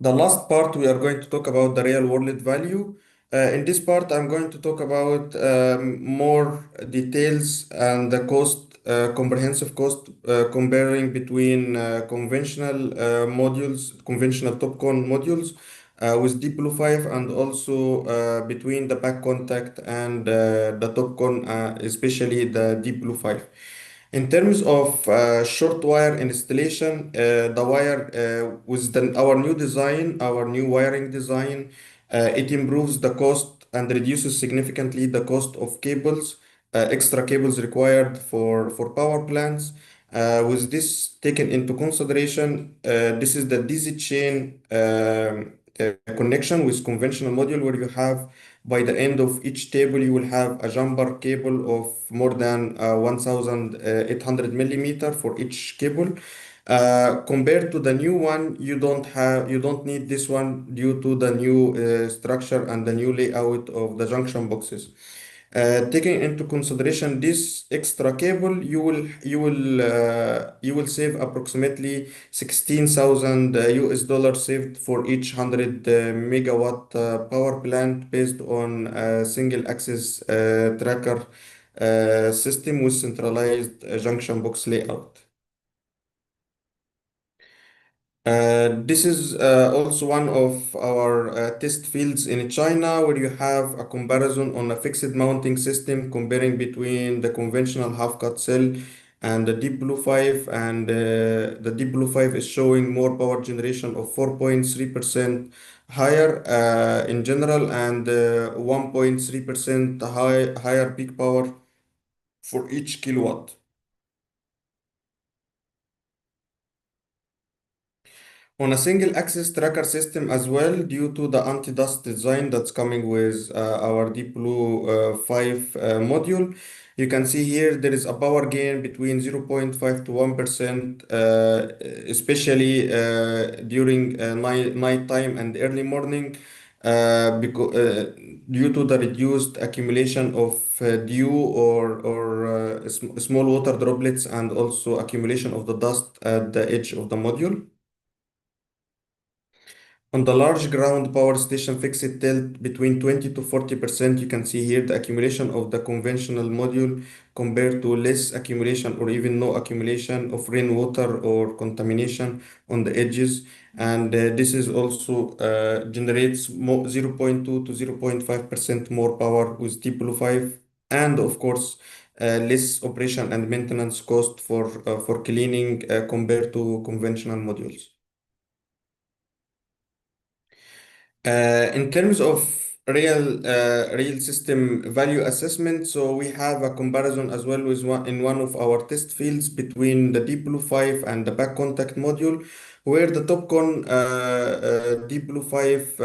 The last part, we are going to talk about the real world value. In this part, I'm going to talk about more details and the comprehensive cost, comparing between conventional TopCon modules with Deep Blue 5, and also between the back contact and the TopCon, especially the Deep Blue 5. In terms of short wire installation, the wire with our new design, our new wiring design, it improves the cost and reduces significantly the cost of cables, extra cables required for power plants. With this taken into consideration, this is the DC chain connection with conventional module, where you have by the end of each table, you will have a jumper cable of more than 1800 millimeter for each cable. Compared to the new one, you don't need this one due to the new structure and the new layout of the junction boxes. Taking into consideration this extra cable, you will save approximately 16,000 US dollars saved for each 100 megawatt power plant based on a single axis tracker system with centralized junction box layout. This is also one of our test fields in China, where you have a comparison on a fixed mounting system comparing between the conventional half-cut cell and the Deep Blue 5. And the Deep Blue 5 is showing more power generation of 4.3% higher in general, and 1.3% higher peak power for each kilowatt. On a single axis tracker system as well, due to the anti-dust design that's coming with our Deep Blue 5 module, you can see here there is a power gain between 0.5 to 1%, especially during night time and early morning, due to the reduced accumulation of dew or small water droplets, and also accumulation of the dust at the edge of the module. On the large ground power station fixed tilt between 20 to 40%, you can see here the accumulation of the conventional module compared to less accumulation or even no accumulation of rainwater or contamination on the edges. And this is also generates 0.2 to 0.5% more power with Deep Blue 5. And of course, less operation and maintenance cost for cleaning compared to conventional modules. In terms of real system value assessment, so we have a comparison as well with one of our test fields between the Deep Blue 5 and the back contact module, where the TopCon Deep Blue 5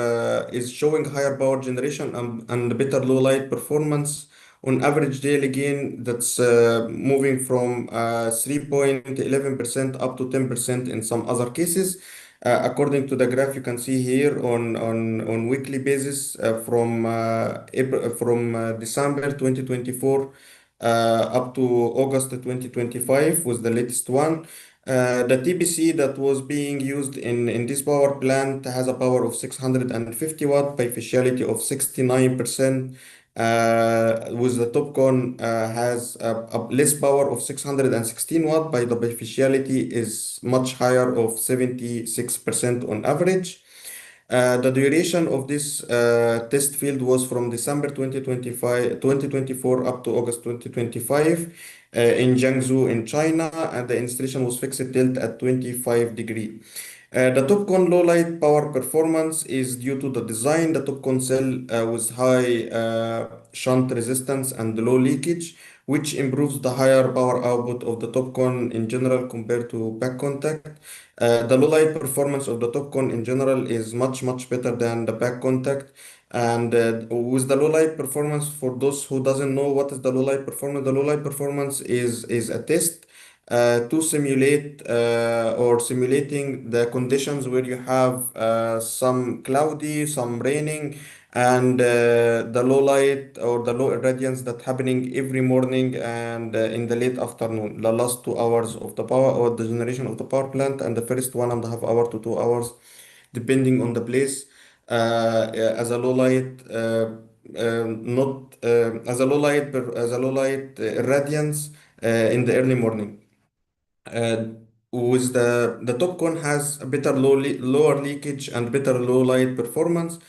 is showing higher power generation and better low light performance on average daily gain that's moving from 3.11% up to 10% in some other cases. According to the graph you can see here on weekly basis from December 2024 up to August 2025 was the latest one. The TBC that was being used in this power plant has a power of 650 watt by efficiency of 69%. With the TopCon has a less power of 616 watt, by the beneficiality is much higher of 76% on average. The duration of this test field was from December 2024 up to August 2025 in Jiangsu in China, and the installation was fixed tilt at 25 degree. The TopCon low light power performance is due to the design. The TopCon cell with high shunt resistance and low leakage, which improves the higher power output of the TopCon in general compared to back contact. The low light performance of the TopCon in general is much better than the back contact. And with the low light performance, for those who doesn't know what is the low light performance, the low light performance is a test to simulate or simulating the conditions where you have some cloudy, some raining, and the low light or the low irradiance that happening every morning and in the late afternoon, the last 2 hours of the power or the generation of the power plant, and the first 1.5 hour to 2 hours, depending on the place, as a low light. Not as a low light as a low light irradiance in the early morning. uh, with the TopCon has a better lower leakage and better low light performance.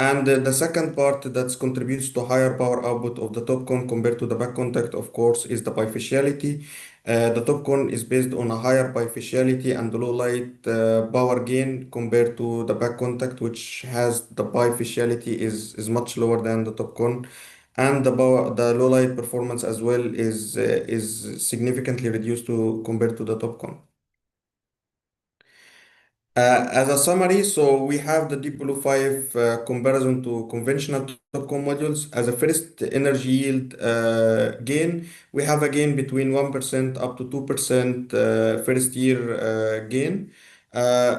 And the second part that contributes to higher power output of the TopCon compared to the back contact, of course, is the bifaciality. The TopCon is based on a higher bifaciality and low light power gain compared to the back contact, which has the bifaciality is much lower than the TopCon. And the low light performance as well is significantly reduced to compared to the TopCon. As a summary, so we have the Deep Blue 5 comparison to conventional TopCon modules. As a first energy yield gain, we have a gain between 1% up to 2% first year gain.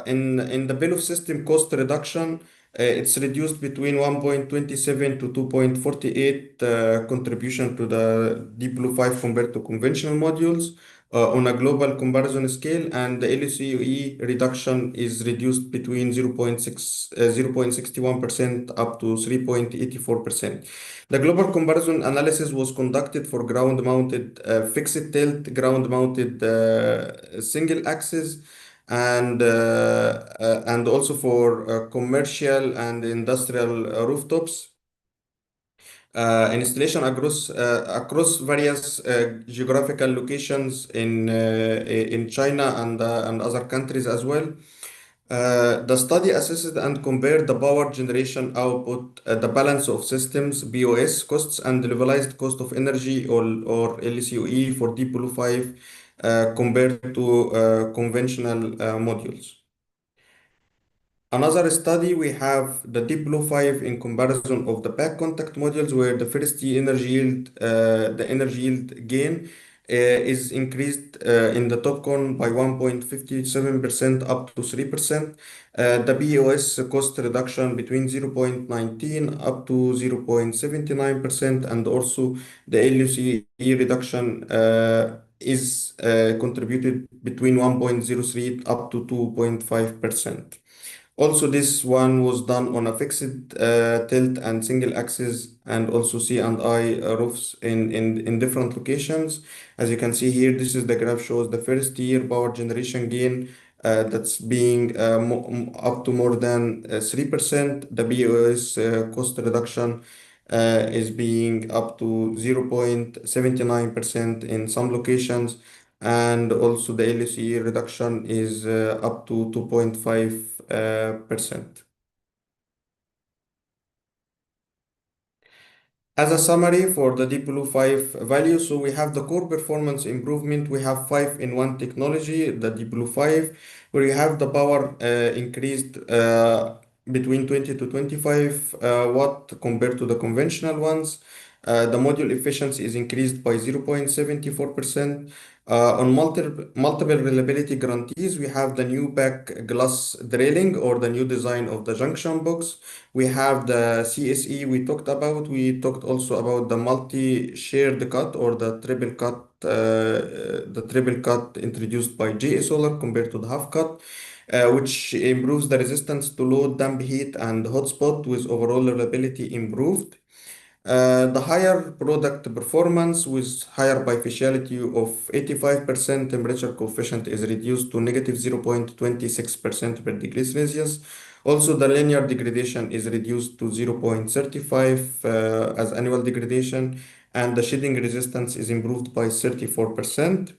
In the bill of system cost reduction, it's reduced between 1.27 to 2.48 contribution to the Deep Blue 5 compared to conventional modules on a global comparison scale, and the LCOE reduction is reduced between 0.61% up to 3.84%. The global comparison analysis was conducted for ground-mounted fixed tilt, ground-mounted single axis, and also for commercial and industrial rooftops. Installation across various geographical locations in China and other countries as well. The study assessed and compared the power generation output, the balance of systems, BOS costs, and the levelized cost of energy or LCOE for Deep Blue 5 compared to conventional modules. Another study, we have the Deep Blue 5 in comparison of the back contact modules, where the first the energy yield gain is increased in the TopCon by 1.57% up to 3%. The BOS cost reduction between 0.19 up to 0.79%, and also the LUCE reduction is contributed between 1.03 up to 2.5%. Also, this one was done on a fixed tilt and single axis, and also C and I roofs in different locations. As you can see here, this is the graph shows the first year power generation gain that's being up to more than 3%. The BOS cost reduction is being up to 0.79% in some locations, and also the LCE reduction is up to 2.5%. As a summary for the Deep Blue 5 value, so we have the core performance improvement. We have 5-in-1 technology, the Deep Blue 5, where you have the power increased between 20 to 25 watt compared to the conventional ones. The module efficiency is increased by 0.74%. On multiple reliability guarantees, we have the new back glass drilling or the new design of the junction box. We have the CSE we talked about. We talked also about the multi-shared cut or the triple cut introduced by GA Solar compared to the half cut, which improves the resistance to load, damp heat, and hotspot with overall reliability improved. The higher product performance with higher bifaciality of 85%, temperature coefficient is reduced to negative 0.26% per degree Celsius. Also, the linear degradation is reduced to 0.35 as annual degradation, and the shedding resistance is improved by 34%.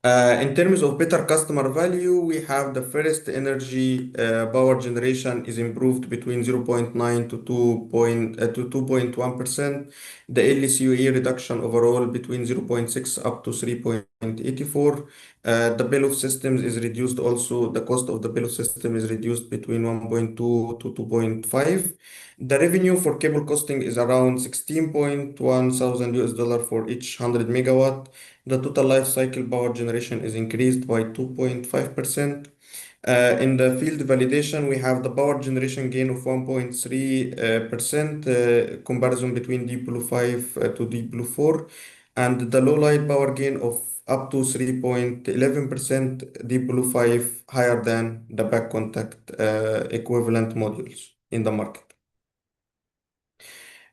In terms of better customer value, we have the first energy power generation is improved between 0.9 to 2.1%. The LCOE reduction overall between 0.6 up to 3.84. The bill of systems is reduced also. The cost of the bill of system is reduced between 1.2 to 2.5. The revenue for cable costing is around 16.1 thousand US dollar for each 100 megawatt. The total life cycle power generation is increased by 2.5%. In the field validation, we have the power generation gain of 1.3% comparison between Deep Blue 5 to Deep Blue 4, and the low light power gain of up to 3.11% Deep Blue 5 higher than the back contact equivalent modules in the market.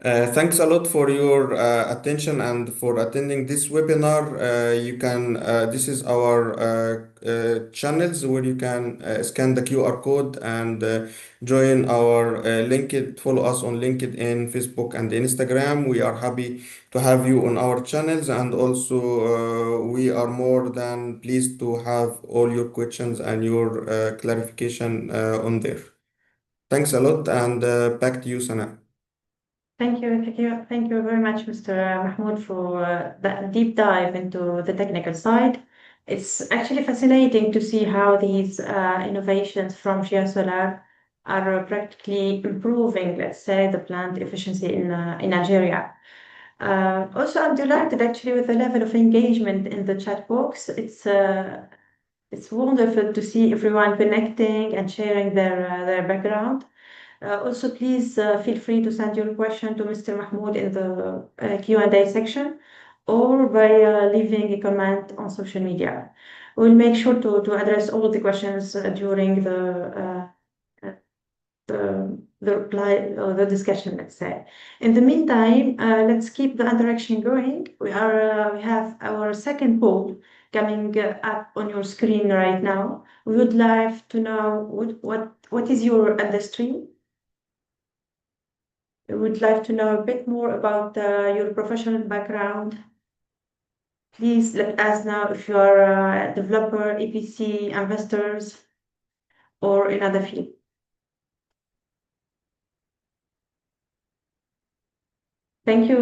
Thanks a lot for your attention and for attending this webinar. This is our channels where you can scan the QR code and join our follow us on LinkedIn, Facebook, and Instagram. We are happy to have you on our channels, and also we are more than pleased to have all your questions and your clarification on there. Thanks a lot, and back to you, Sana. Thank you very much, Mr. Mahmoud, for that deep dive into the technical side. It's actually fascinating to see how these innovations from GeoSolar are practically improving, let's say, the plant efficiency in Algeria. Also, I'm delighted actually with the level of engagement in the chat box. It's wonderful to see everyone connecting and sharing their background. Also, please feel free to send your question to Mr. Mahmoud in the Q&A section or by leaving a comment on social media. We'll make sure to address all the questions during the reply or the discussion, let's say. In the meantime, let's keep the interaction going. We have our second poll coming up on your screen right now. We would like to know what is your industry. We would like to know a bit more about your professional background. Please let us know if you are a developer, EPC, investors, or in other field. Thank you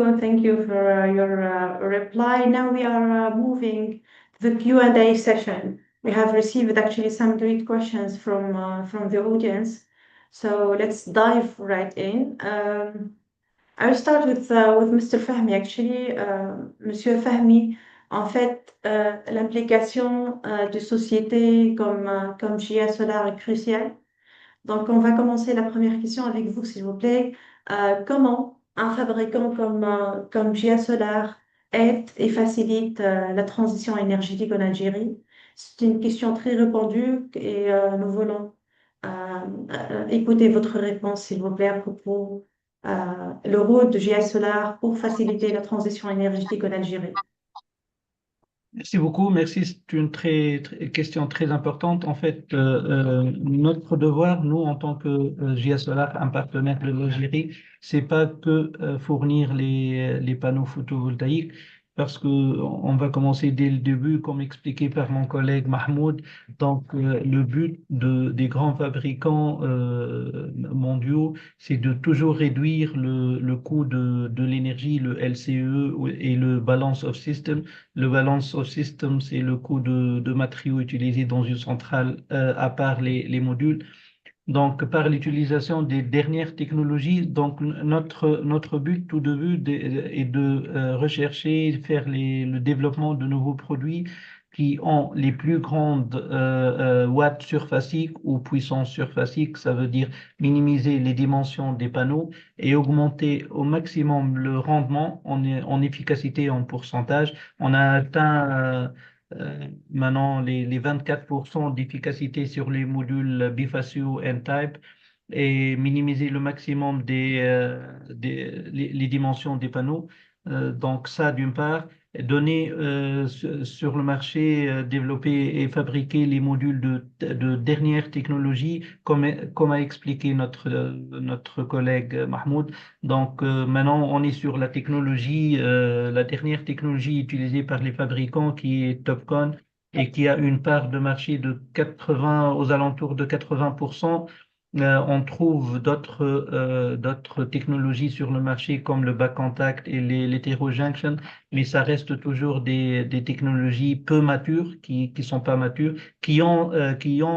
for your reply. Now we are moving to the Q&A session. We have received actually some great questions from the audience. So let's dive right in. I'll start with Mr. Fahmi, actually. Monsieur Fahmi, en fait, l'implication de sociétés comme GIA Solar est cruciale. Donc, on va commencer la première question avec vous, s'il vous plaît. Comment un fabricant comme GIA Solar aide et facilite la transition énergétique en Algérie? C'est une question très répandue et nous voulons écouter votre réponse, s'il vous plaît, à propos le rôle de GIA Solar pour faciliter la transition énergétique en Algérie. Merci beaucoup, merci. C'est une question très importante. En fait, notre devoir, nous, en tant que GIA Solar, un partenaire de l'Algérie, c'est pas que fournir les panneaux photovoltaïques, parce que on va commencer dès le début, comme expliqué par mon collègue Mahmoud. Donc, le but des grands fabricants mondiaux, c'est de toujours réduire le coût de l'énergie, le LCE et le balance of system. Le balance of system, c'est le coût de matériaux utilisés dans une centrale, à part les modules. Donc, par l'utilisation des dernières technologies, donc notre but tout de but est de rechercher, faire le développement de nouveaux produits qui ont les plus grandes watts surfaciques ou puissance surfacique, ça veut dire minimiser les dimensions des panneaux et augmenter au maximum le rendement en efficacité en pourcentage. On a atteint maintenant les 24% d'efficacité sur les modules bifaciaux N-type et minimiser le maximum les dimensions des panneaux. Donc ça, d'une part, donner sur le marché, développer et fabriquer les modules de dernière technologie, comme a expliqué notre collègue Mahmoud. Donc maintenant, on est sur la technologie, la dernière technologie utilisée par les fabricants qui est TOPCon et qui a une part de marché de 80, aux alentours de 80%. On trouve d'autres technologies sur le marché comme le back contact et l'hétérojunction, mais ça reste toujours des technologies peu matures, qui sont pas matures, qui ont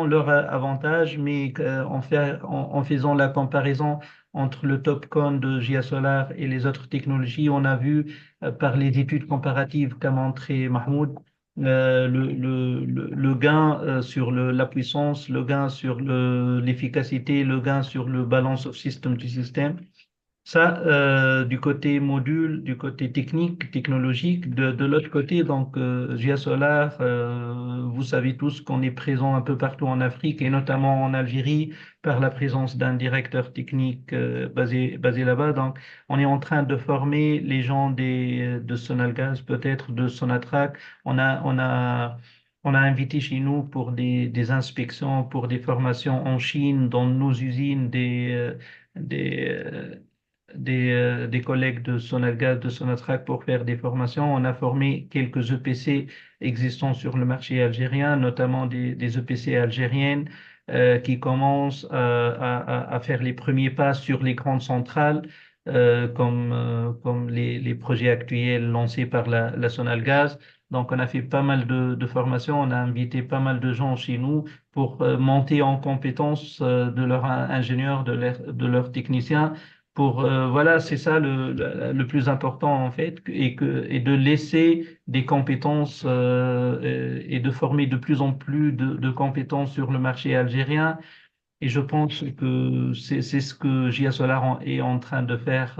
leur avantage, mais en faisant la comparaison entre le TOPCon de GIA Solar et les autres technologies, on a vu par les études comparatives qu'a montré Mahmoud, le gain sur la puissance, le gain sur l'efficacité, le gain sur le balance of system du système. Ça, du côté module, du côté technique, technologique, de l'autre côté, donc GIA Solar, vous savez tous qu'on est présent un peu partout en Afrique et notamment en Algérie par la présence d'un directeur technique basé là-bas. Donc, on est en train de former les gens de Sonalgaz, peut-être de Sonatrach. On a invité chez nous pour des inspections, pour des formations en Chine, dans nos usines, des, euh, des collègues de Sonalgaz, de Sonatrach pour faire des formations. On a formé quelques EPC existants sur le marché algérien, notamment des EPC algériennes qui commencent à faire les premiers pas sur les grandes centrales, comme les projets actuels lancés par la Sonalgaz. Donc, on a fait pas mal de formations, on a invité pas mal de gens chez nous pour monter en compétences de leurs ingénieurs, de leurs techniciens voilà, c'est ça le plus important en fait, et de laisser des compétences et de former de plus en plus de compétences sur le marché algérien. Et je pense que c'est ce que GIA Solar est en train de faire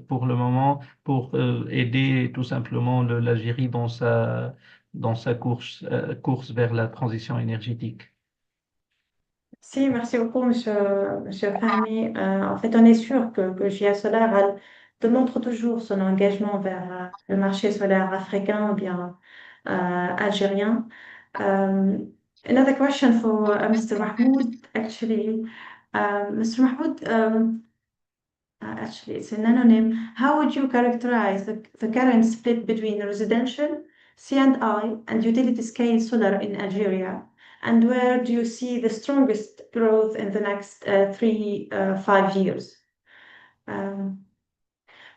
pour le moment, pour aider tout simplement l'Algérie dans sa course vers la transition énergétique. Si, merci beaucoup, monsieur Fahmi. En fait, on est sûr que GIA Solar démontre toujours son engagement vers le marché solaire africain ou bien algérien. Um, Another question for Mr. Mahmoud, actually. Mr. Mahmoud, actually, it's an anonym. How would you characterize the current split between residential, C&I, and utility scale solar in Algeria? And where do you see the strongest growth in the next 5 years? Um,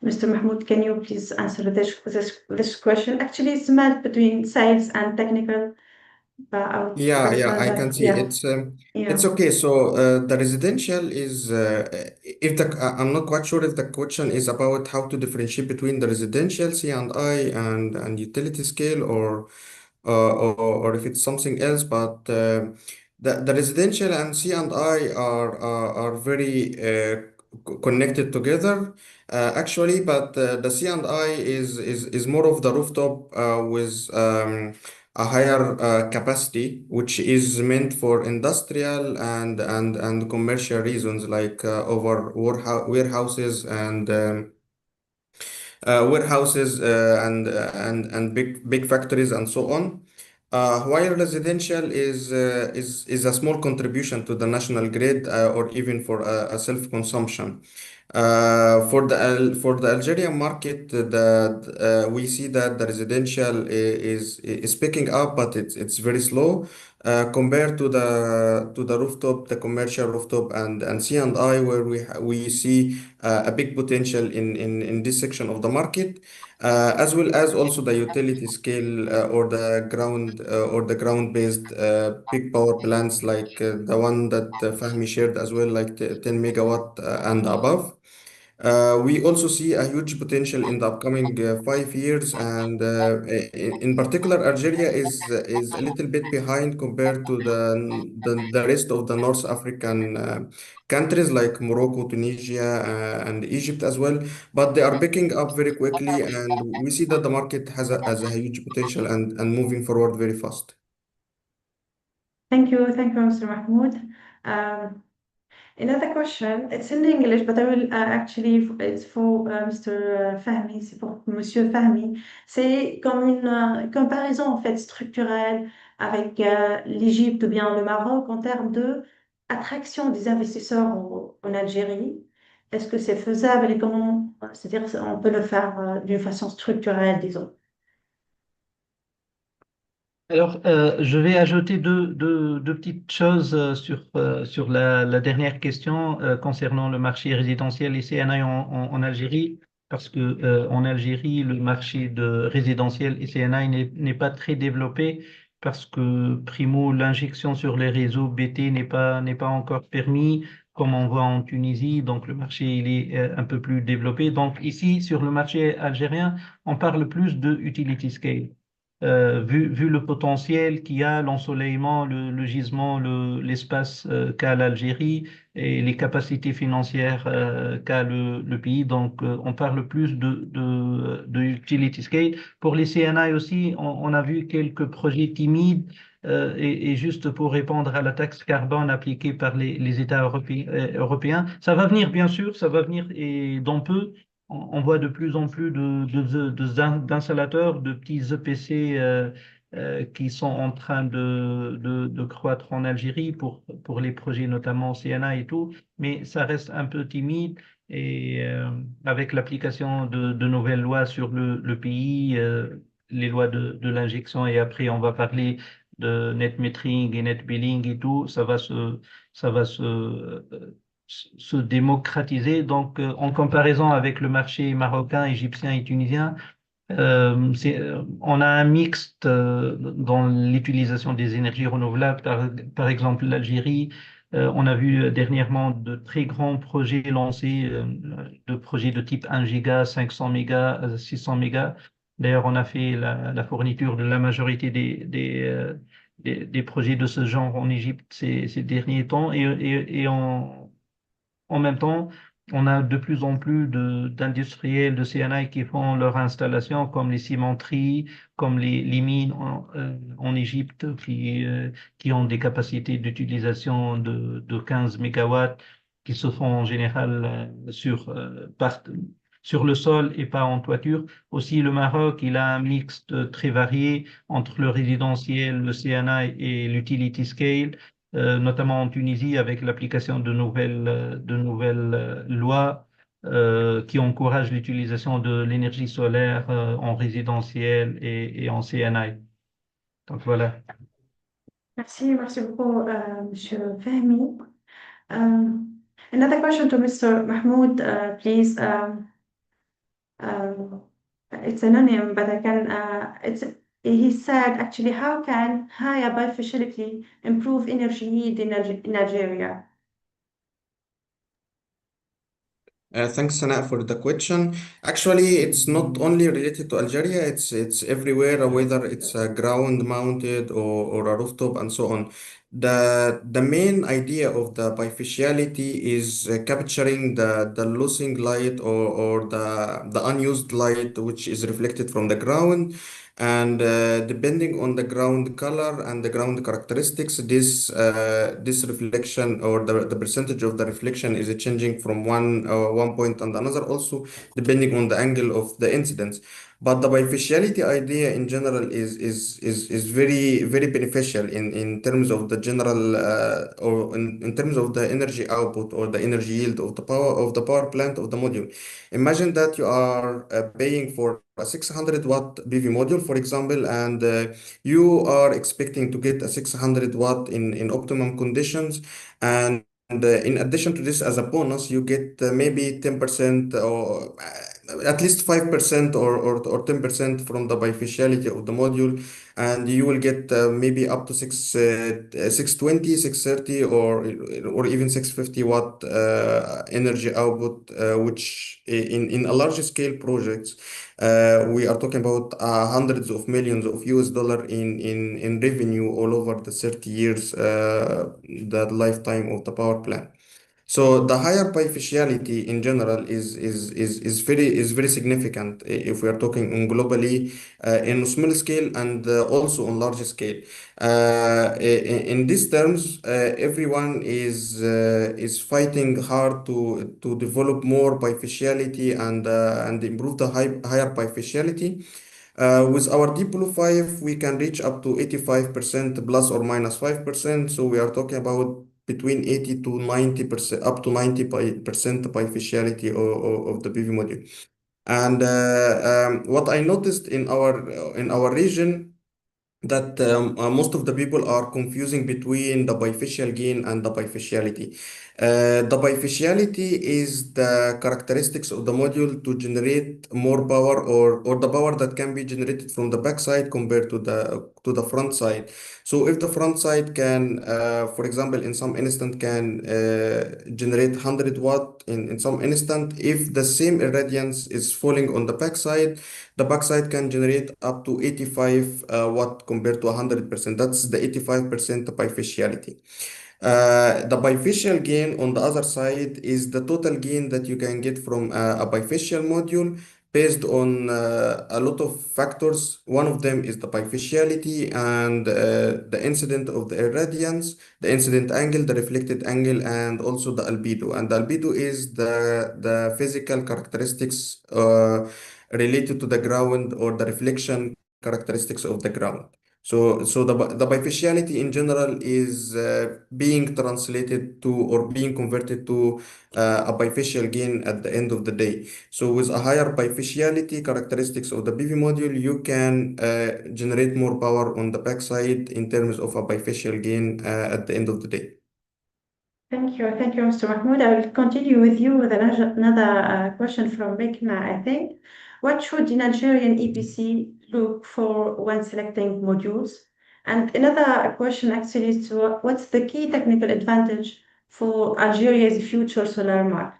Mr. Mahmoud, can you please answer this question? Actually, it's meant between sales and technical, but I would Yeah, want I that. can see Yeah, it's yeah. okay. So the residential is if the I'm not quite sure if the question is about how to differentiate between the residential C and I and utility scale or if it's something else. But the residential and C and I are very connected together actually. But the C and I is more of the rooftop with a higher capacity, which is meant for industrial and commercial reasons like over warehouses warehouses and big factories and so on. While residential is a small contribution to the national grid or even for a self-consumption. For the Algerian market, we see that the residential is picking up, but it's very slow compared to the rooftop, the commercial rooftop, and C&I, where we see a big potential in this section of the market, as well as also the utility scale or the ground-based big power plants like the one that Fahmi shared as well, like 10 megawatt and above. We also see a huge potential in the upcoming 5 years, and in particular, Algeria is a little bit behind compared to the rest of the North African countries like Morocco, Tunisia, and Egypt as well. But they are picking up very quickly, and we see that the market has a huge potential and moving forward very fast. Thank you, Mr. Mahmoud. Um, Another question, it's in English, but I will it's for Mr. Fahmi, c'est pour Monsieur Fahmi. C'est comme une comparaison en fait structurelle avec l'Égypte ou bien le Maroc en termes de attraction des investisseurs en Algérie. Est-ce que c'est faisable et comment, c'est-à-dire on peut le faire d'une façon structurelle, disons. Alors, je vais ajouter deux petites choses sur la dernière question concernant le marché résidentiel et CNI en Algérie, parce que en Algérie, le marché de résidentiel et CNI n'est pas très développé, parce que primo, l'injection sur les réseaux BT n'est pas encore permis, comme on voit en Tunisie, donc le marché il est un peu plus développé. Donc ici, sur le marché algérien, on parle plus de utility scale. Vu le potentiel qu'il y a, l'ensoleillement, le gisement, l'espace qu'a l'Algérie et les capacités financières qu'a le pays. Donc, on parle plus de utility scale. Pour les CNI aussi, on a vu quelques projets timides et juste pour répondre à la taxe carbone appliquée par les États européens. Ça va venir, bien sûr, ça va venir et dans peu on voit de plus en plus d'installateurs, de petits EPC qui sont en train de croître en Algérie pour les projets notamment CNA et tout, mais ça reste un peu timide et avec l'application de nouvelles lois sur le pays, les lois de l'injection et après on va parler de net metering et net billing et tout, ça va se démocratiser. Donc, en comparaison avec le marché marocain, égyptien et tunisien, on a un mixte dans l'utilisation des énergies renouvelables. Par exemple, l'Algérie, on a vu dernièrement de très grands projets lancés, de projets de type 1 giga, 500 mégas, 600 mégas. D'ailleurs, on a fait la fourniture de la majorité des projets de ce genre en Égypte ces derniers temps et en même temps, on a de plus en plus d'industriels de CNI qui font leur installation, comme les cimenteries, comme les mines en Égypte, qui ont des capacités d'utilisation de 15 mégawatts, qui se font en général sur le sol et pas en toiture. Aussi, le Maroc, il a un mixte très varié entre le résidentiel, le CNI et l'utility scale notamment en Tunisie avec l'application de nouvelles lois qui encouragent l'utilisation de l'énergie solaire en résidentiel et en CNI. Donc voilà. Merci beaucoup, Monsieur Fahmi. Another question to Mr. Mahmoud, please. Uh, it's anonymous, but I can. He said actually, how can higher bifaciality improve energy need in Algeria? Thanks, Sana, for the question. Actually, it's not only related to Algeria, it's everywhere, whether it's a ground mounted or a rooftop and so on. The main idea of the bifaciality is capturing the losing light or the unused light which is reflected from the ground And depending on the ground color and the ground characteristics, this reflection or the percentage of the reflection is changing from one point and another, also depending on the angle of the incidence. But the bifaciality idea in general is very beneficial in terms of the general or in terms of the energy output or the energy yield of the power plant of the module. Imagine that you are paying for a 600 watt PV module, for example, and you are expecting to get a 600 watt in optimum conditions. And in addition to this, as a bonus, you get maybe 10% or at least 5% or 10% from the bifaciality of the module. And you will get maybe up to 620, 630, or even 650 watt energy output, which in a large scale projects, we are talking about hundreds of millions of US dollar in revenue all over the 30 years, the lifetime of the power plant. So the higher bifaciality in general is very significant if we are talking on globally, in small scale and also on large scale. In these terms, everyone is fighting hard to develop more bifaciality and improve the higher bifaciality. With our Deep Blue 5, we can reach up to 85% plus or minus 5%. So we are talking about between 80 to 90%, up to 90% bifaciality of the PV module. And what I noticed in our region, that most of the people are confusing between the bifacial gain and the bifaciality. The bifaciality is the characteristics of the module to generate more power, or the power that can be generated from the backside compared to the front side. So if the front side can, for example, in some instant can generate 100 watt in some instant, if the same irradiance is falling on the backside can generate up to 85 watt compared to 100%. That's the 85% bifaciality. The bifacial gain on the other side is the total gain that you can get from a bifacial module based on a lot of factors. One of them is the bifaciality and the incident of the irradiance, the incident angle, the reflected angle, and also the albedo. And the albedo is the physical characteristics related to the ground or the reflection characteristics of the ground. So the bifaciality in general is being translated to or being converted to a bifacial gain at the end of the day. So with a higher bifaciality characteristics of the PV module, you can generate more power on the backside in terms of a bifacial gain at the end of the day. Thank you, Mr. Mahmoud. I will continue with you with another question from MENA, I think. What should an Algerian EPC look for when selecting modules? And another question actually is what's the key technical advantage for Algeria's future solar market?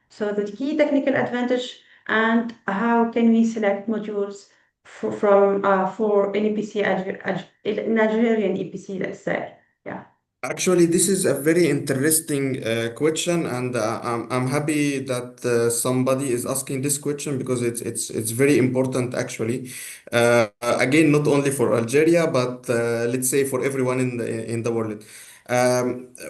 So the key technical advantage and how can we select modules for an EPC, an Algerian EPC, let's say. Yeah. Actually, this is a very interesting question, and I'm happy that somebody is asking this question because it's very important actually. Again, not only for Algeria, but let's say for everyone in the world.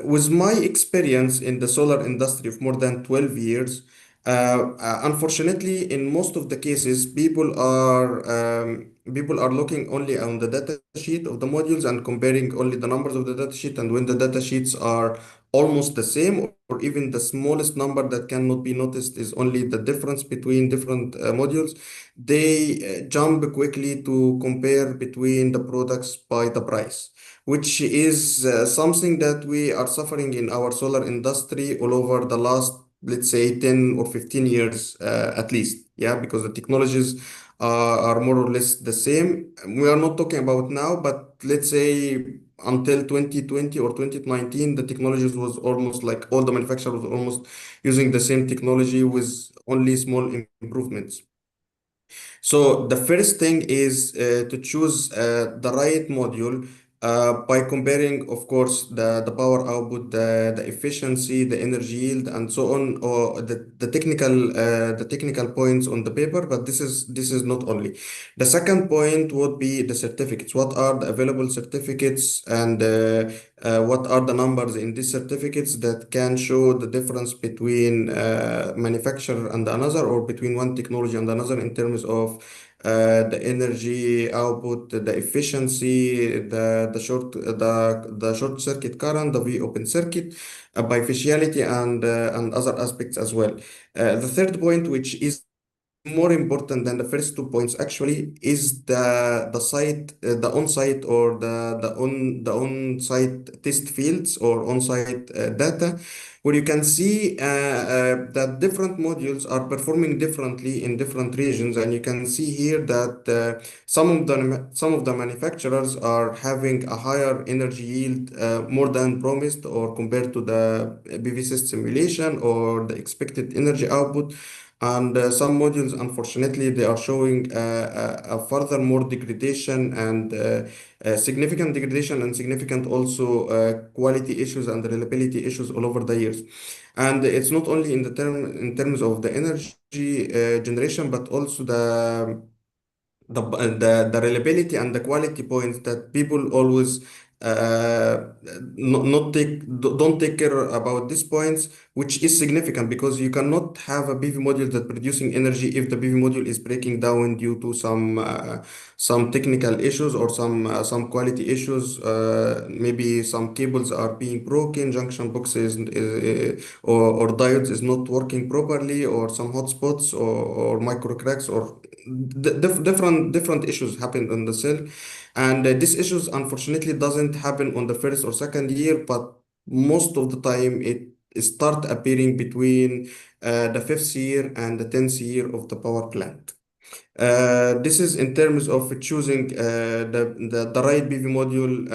With my experience in the solar industry of more than 12 years, unfortunately, in most of the cases, people are looking only on the data sheet of the modules and comparing only the numbers of the data sheet. And when the data sheets are almost the same, or even the smallest number that cannot be noticed is only the difference between different modules, they jump quickly to compare between the products by the price, which is something that we are suffering in our solar industry all over the last, let's say, 10 or 15 years at least. Yeah, because the technologies are more or less the same. We are not talking about now, but let's say until 2020 or 2019, the technologies was almost like all the manufacturers were almost using the same technology with only small improvements. So the first thing is to choose the right module by comparing, of course, the power output, the efficiency, the energy yield, and so on, or the technical points on the paper. But this is not only. The second point would be the certificates. What are the available certificates, and what are the numbers in these certificates that can show the difference between manufacturer and another, or between one technology and another, in terms of the energy output, the efficiency, the short circuit current, the V open circuit, bifaciality, and other aspects as well. The third point, which is more important than the first 2 points, actually, is the site, the on-site, or the on-site test fields, or on-site data, where you can see that different modules are performing differently in different regions. And you can see here that some of the manufacturers are having a higher energy yield, more than promised, or compared to the BV simulation or the expected energy output. And some modules, unfortunately, they are showing a further more degradation, and significant degradation, and significant also quality issues and reliability issues all over the years. And it's not only in terms of the energy generation, but also the reliability and the quality points that people always don't take care about these points, which is significant, because you cannot have a PV module that producing energy if the PV module is breaking down due to some technical issues, or some quality issues. Maybe some cables are being broken, junction boxes or diodes is not working properly, or some hotspots, or micro cracks, or different issues happen on the cell. And these issues, unfortunately, doesn't happen on the first or second year, but most of the time it start appearing between the fifth year and the 10th year of the power plant. This is in terms of choosing the right PV module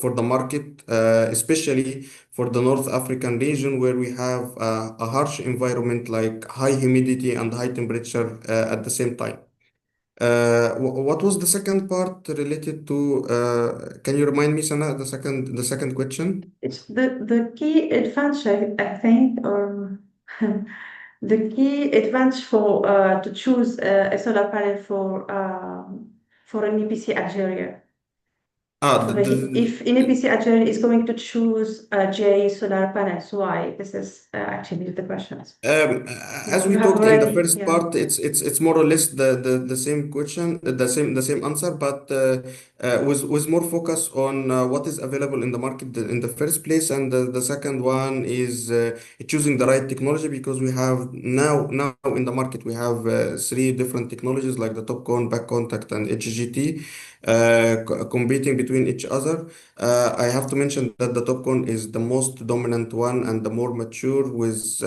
for the market, especially for the North African region, where we have a harsh environment, like high humidity and high temperature at the same time. What was the second part related to? Can you remind me, Sana, the second question? It's the key advantage, I think, or the key advantage for to choose a solar panel for an EPC Algeria. Ah, Like, if an EPC Algeria is going to choose J solar panels, why? This is actually the questions. Um, as You we have talked in the already, first yeah. part, it's more or less the same question, the same answer, but with more focus on what is available in the market in the first place. And the second one is choosing the right technology, because we have now in the market we have three different technologies, like the TOPCon, back contact, and HGT, competing between each other. I have to mention that the TopCon is the most dominant one and the more mature, with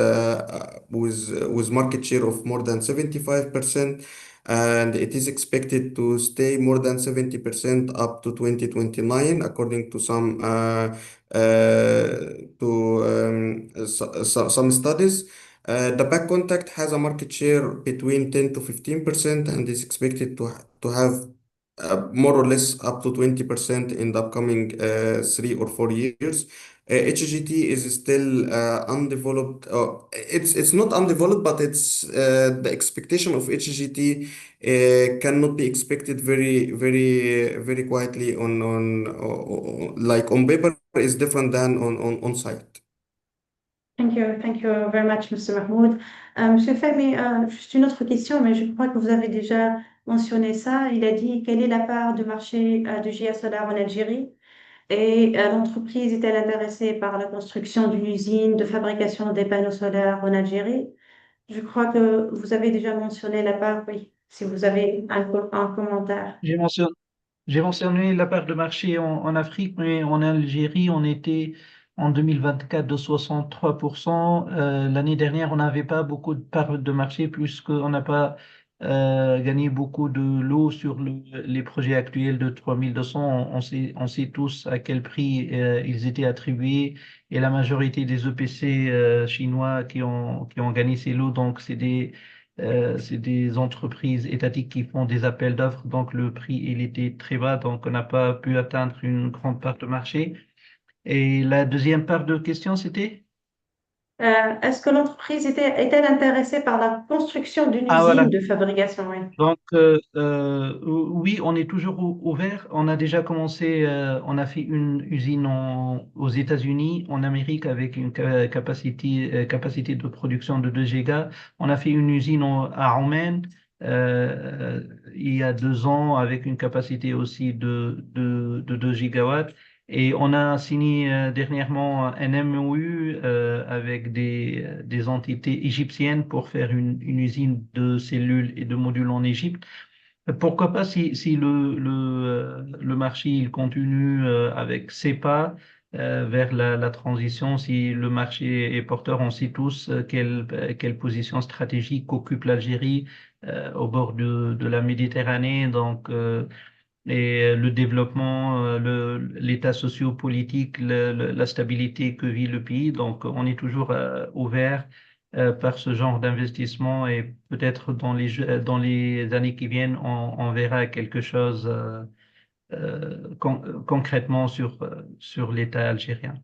market share of more than 75%, and it is expected to stay more than 70% up to 2029, according to some studies. The back contact has a market share between 10 to 15%, and is expected to have more or less up to 20% in the upcoming 3 or 4 years. HGT is still undeveloped. It's not undeveloped, but it's the expectation of HGT cannot be expected very, very, very quietly like on paper is different than on site. Thank you very much, Monsieur Mahmoud. Monsieur Fahmi, juste une autre question, mais je crois que vous avez déjà mentionné ça. Il a dit quelle est la part du marché de GIA Solar en Algérie et l'entreprise est-elle intéressée par la construction d'une usine de fabrication des panneaux solaires en Algérie? Je crois que vous avez déjà mentionné la part, oui, si vous avez un commentaire. J'ai mentionné, j'ai mentionné la part de marché en Afrique, mais en Algérie, on était en 2024 de 63%. L'année dernière, on n'avait pas beaucoup de part de marché puisqu'on n'a pas gagné beaucoup de lots sur les projets actuels de 3200. On sait tous à quel prix ils étaient attribués, et la majorité des EPC chinois qui ont gagné ces lots, donc c'est des C'est des entreprises étatiques qui font des appels d'offres, donc le prix il était très bas, donc on n'a pas pu atteindre une grande part de marché. Et la deuxième part de question, c'était? Est-ce que l'entreprise est-elle intéressée par la construction d'une Ah voilà. usine de fabrication? Oui. Donc, oui, on est toujours ouvert. On a déjà commencé, on a fait une usine aux États-Unis, en Amérique, avec une capacité de production de 2 gigas. On a fait une usine à Oman il y a 2 ans avec une capacité aussi de 2 gigawatts. Et on a signé dernièrement un MOU avec des entités égyptiennes pour faire une usine de cellules et de modules en Égypte. Pourquoi pas si le marché il continue avec ses pas vers la transition, si le marché est porteur, on sait tous quelle position stratégique occupe l'Algérie au bord de la Méditerranée. Donc, et le développement, l'état socio-politique, la stabilité que vit le pays. Donc, on est toujours ouvert par ce genre d'investissement et peut-être dans les années qui viennent, on verra quelque chose concrètement sur l'état algérien.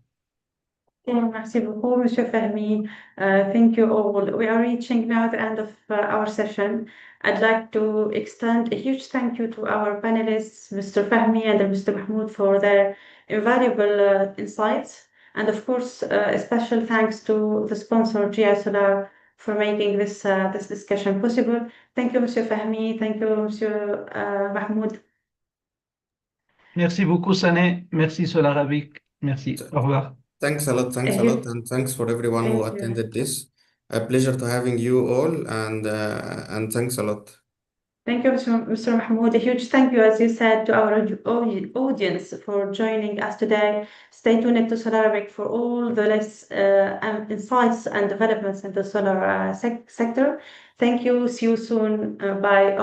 Okay, merci beaucoup, Monsieur Fahmi. Thank you all. We are reaching now the end of our session. I'd like to extend a huge thank you to our panelists, Mr. Fahmi and Mr. Mahmoud, for their invaluable insights. And of course, a special thanks to the sponsor, GI Solar, for making this discussion possible. Thank you, Monsieur Fahmi. Thank you, Monsieur Mahmoud. Merci beaucoup, Sané. Merci, Solar Arabic. Merci. Au revoir. Thanks a lot, and thanks for everyone who Thank you. attended this. A pleasure to having you all, and thanks a lot. Thank you, Mr. Mahmoud. A huge thank you, as you said, to our audience for joining us today. Stay tuned to Solar Arabic for all the latest insights and developments in the solar sector. Thank you. See you soon. Bye.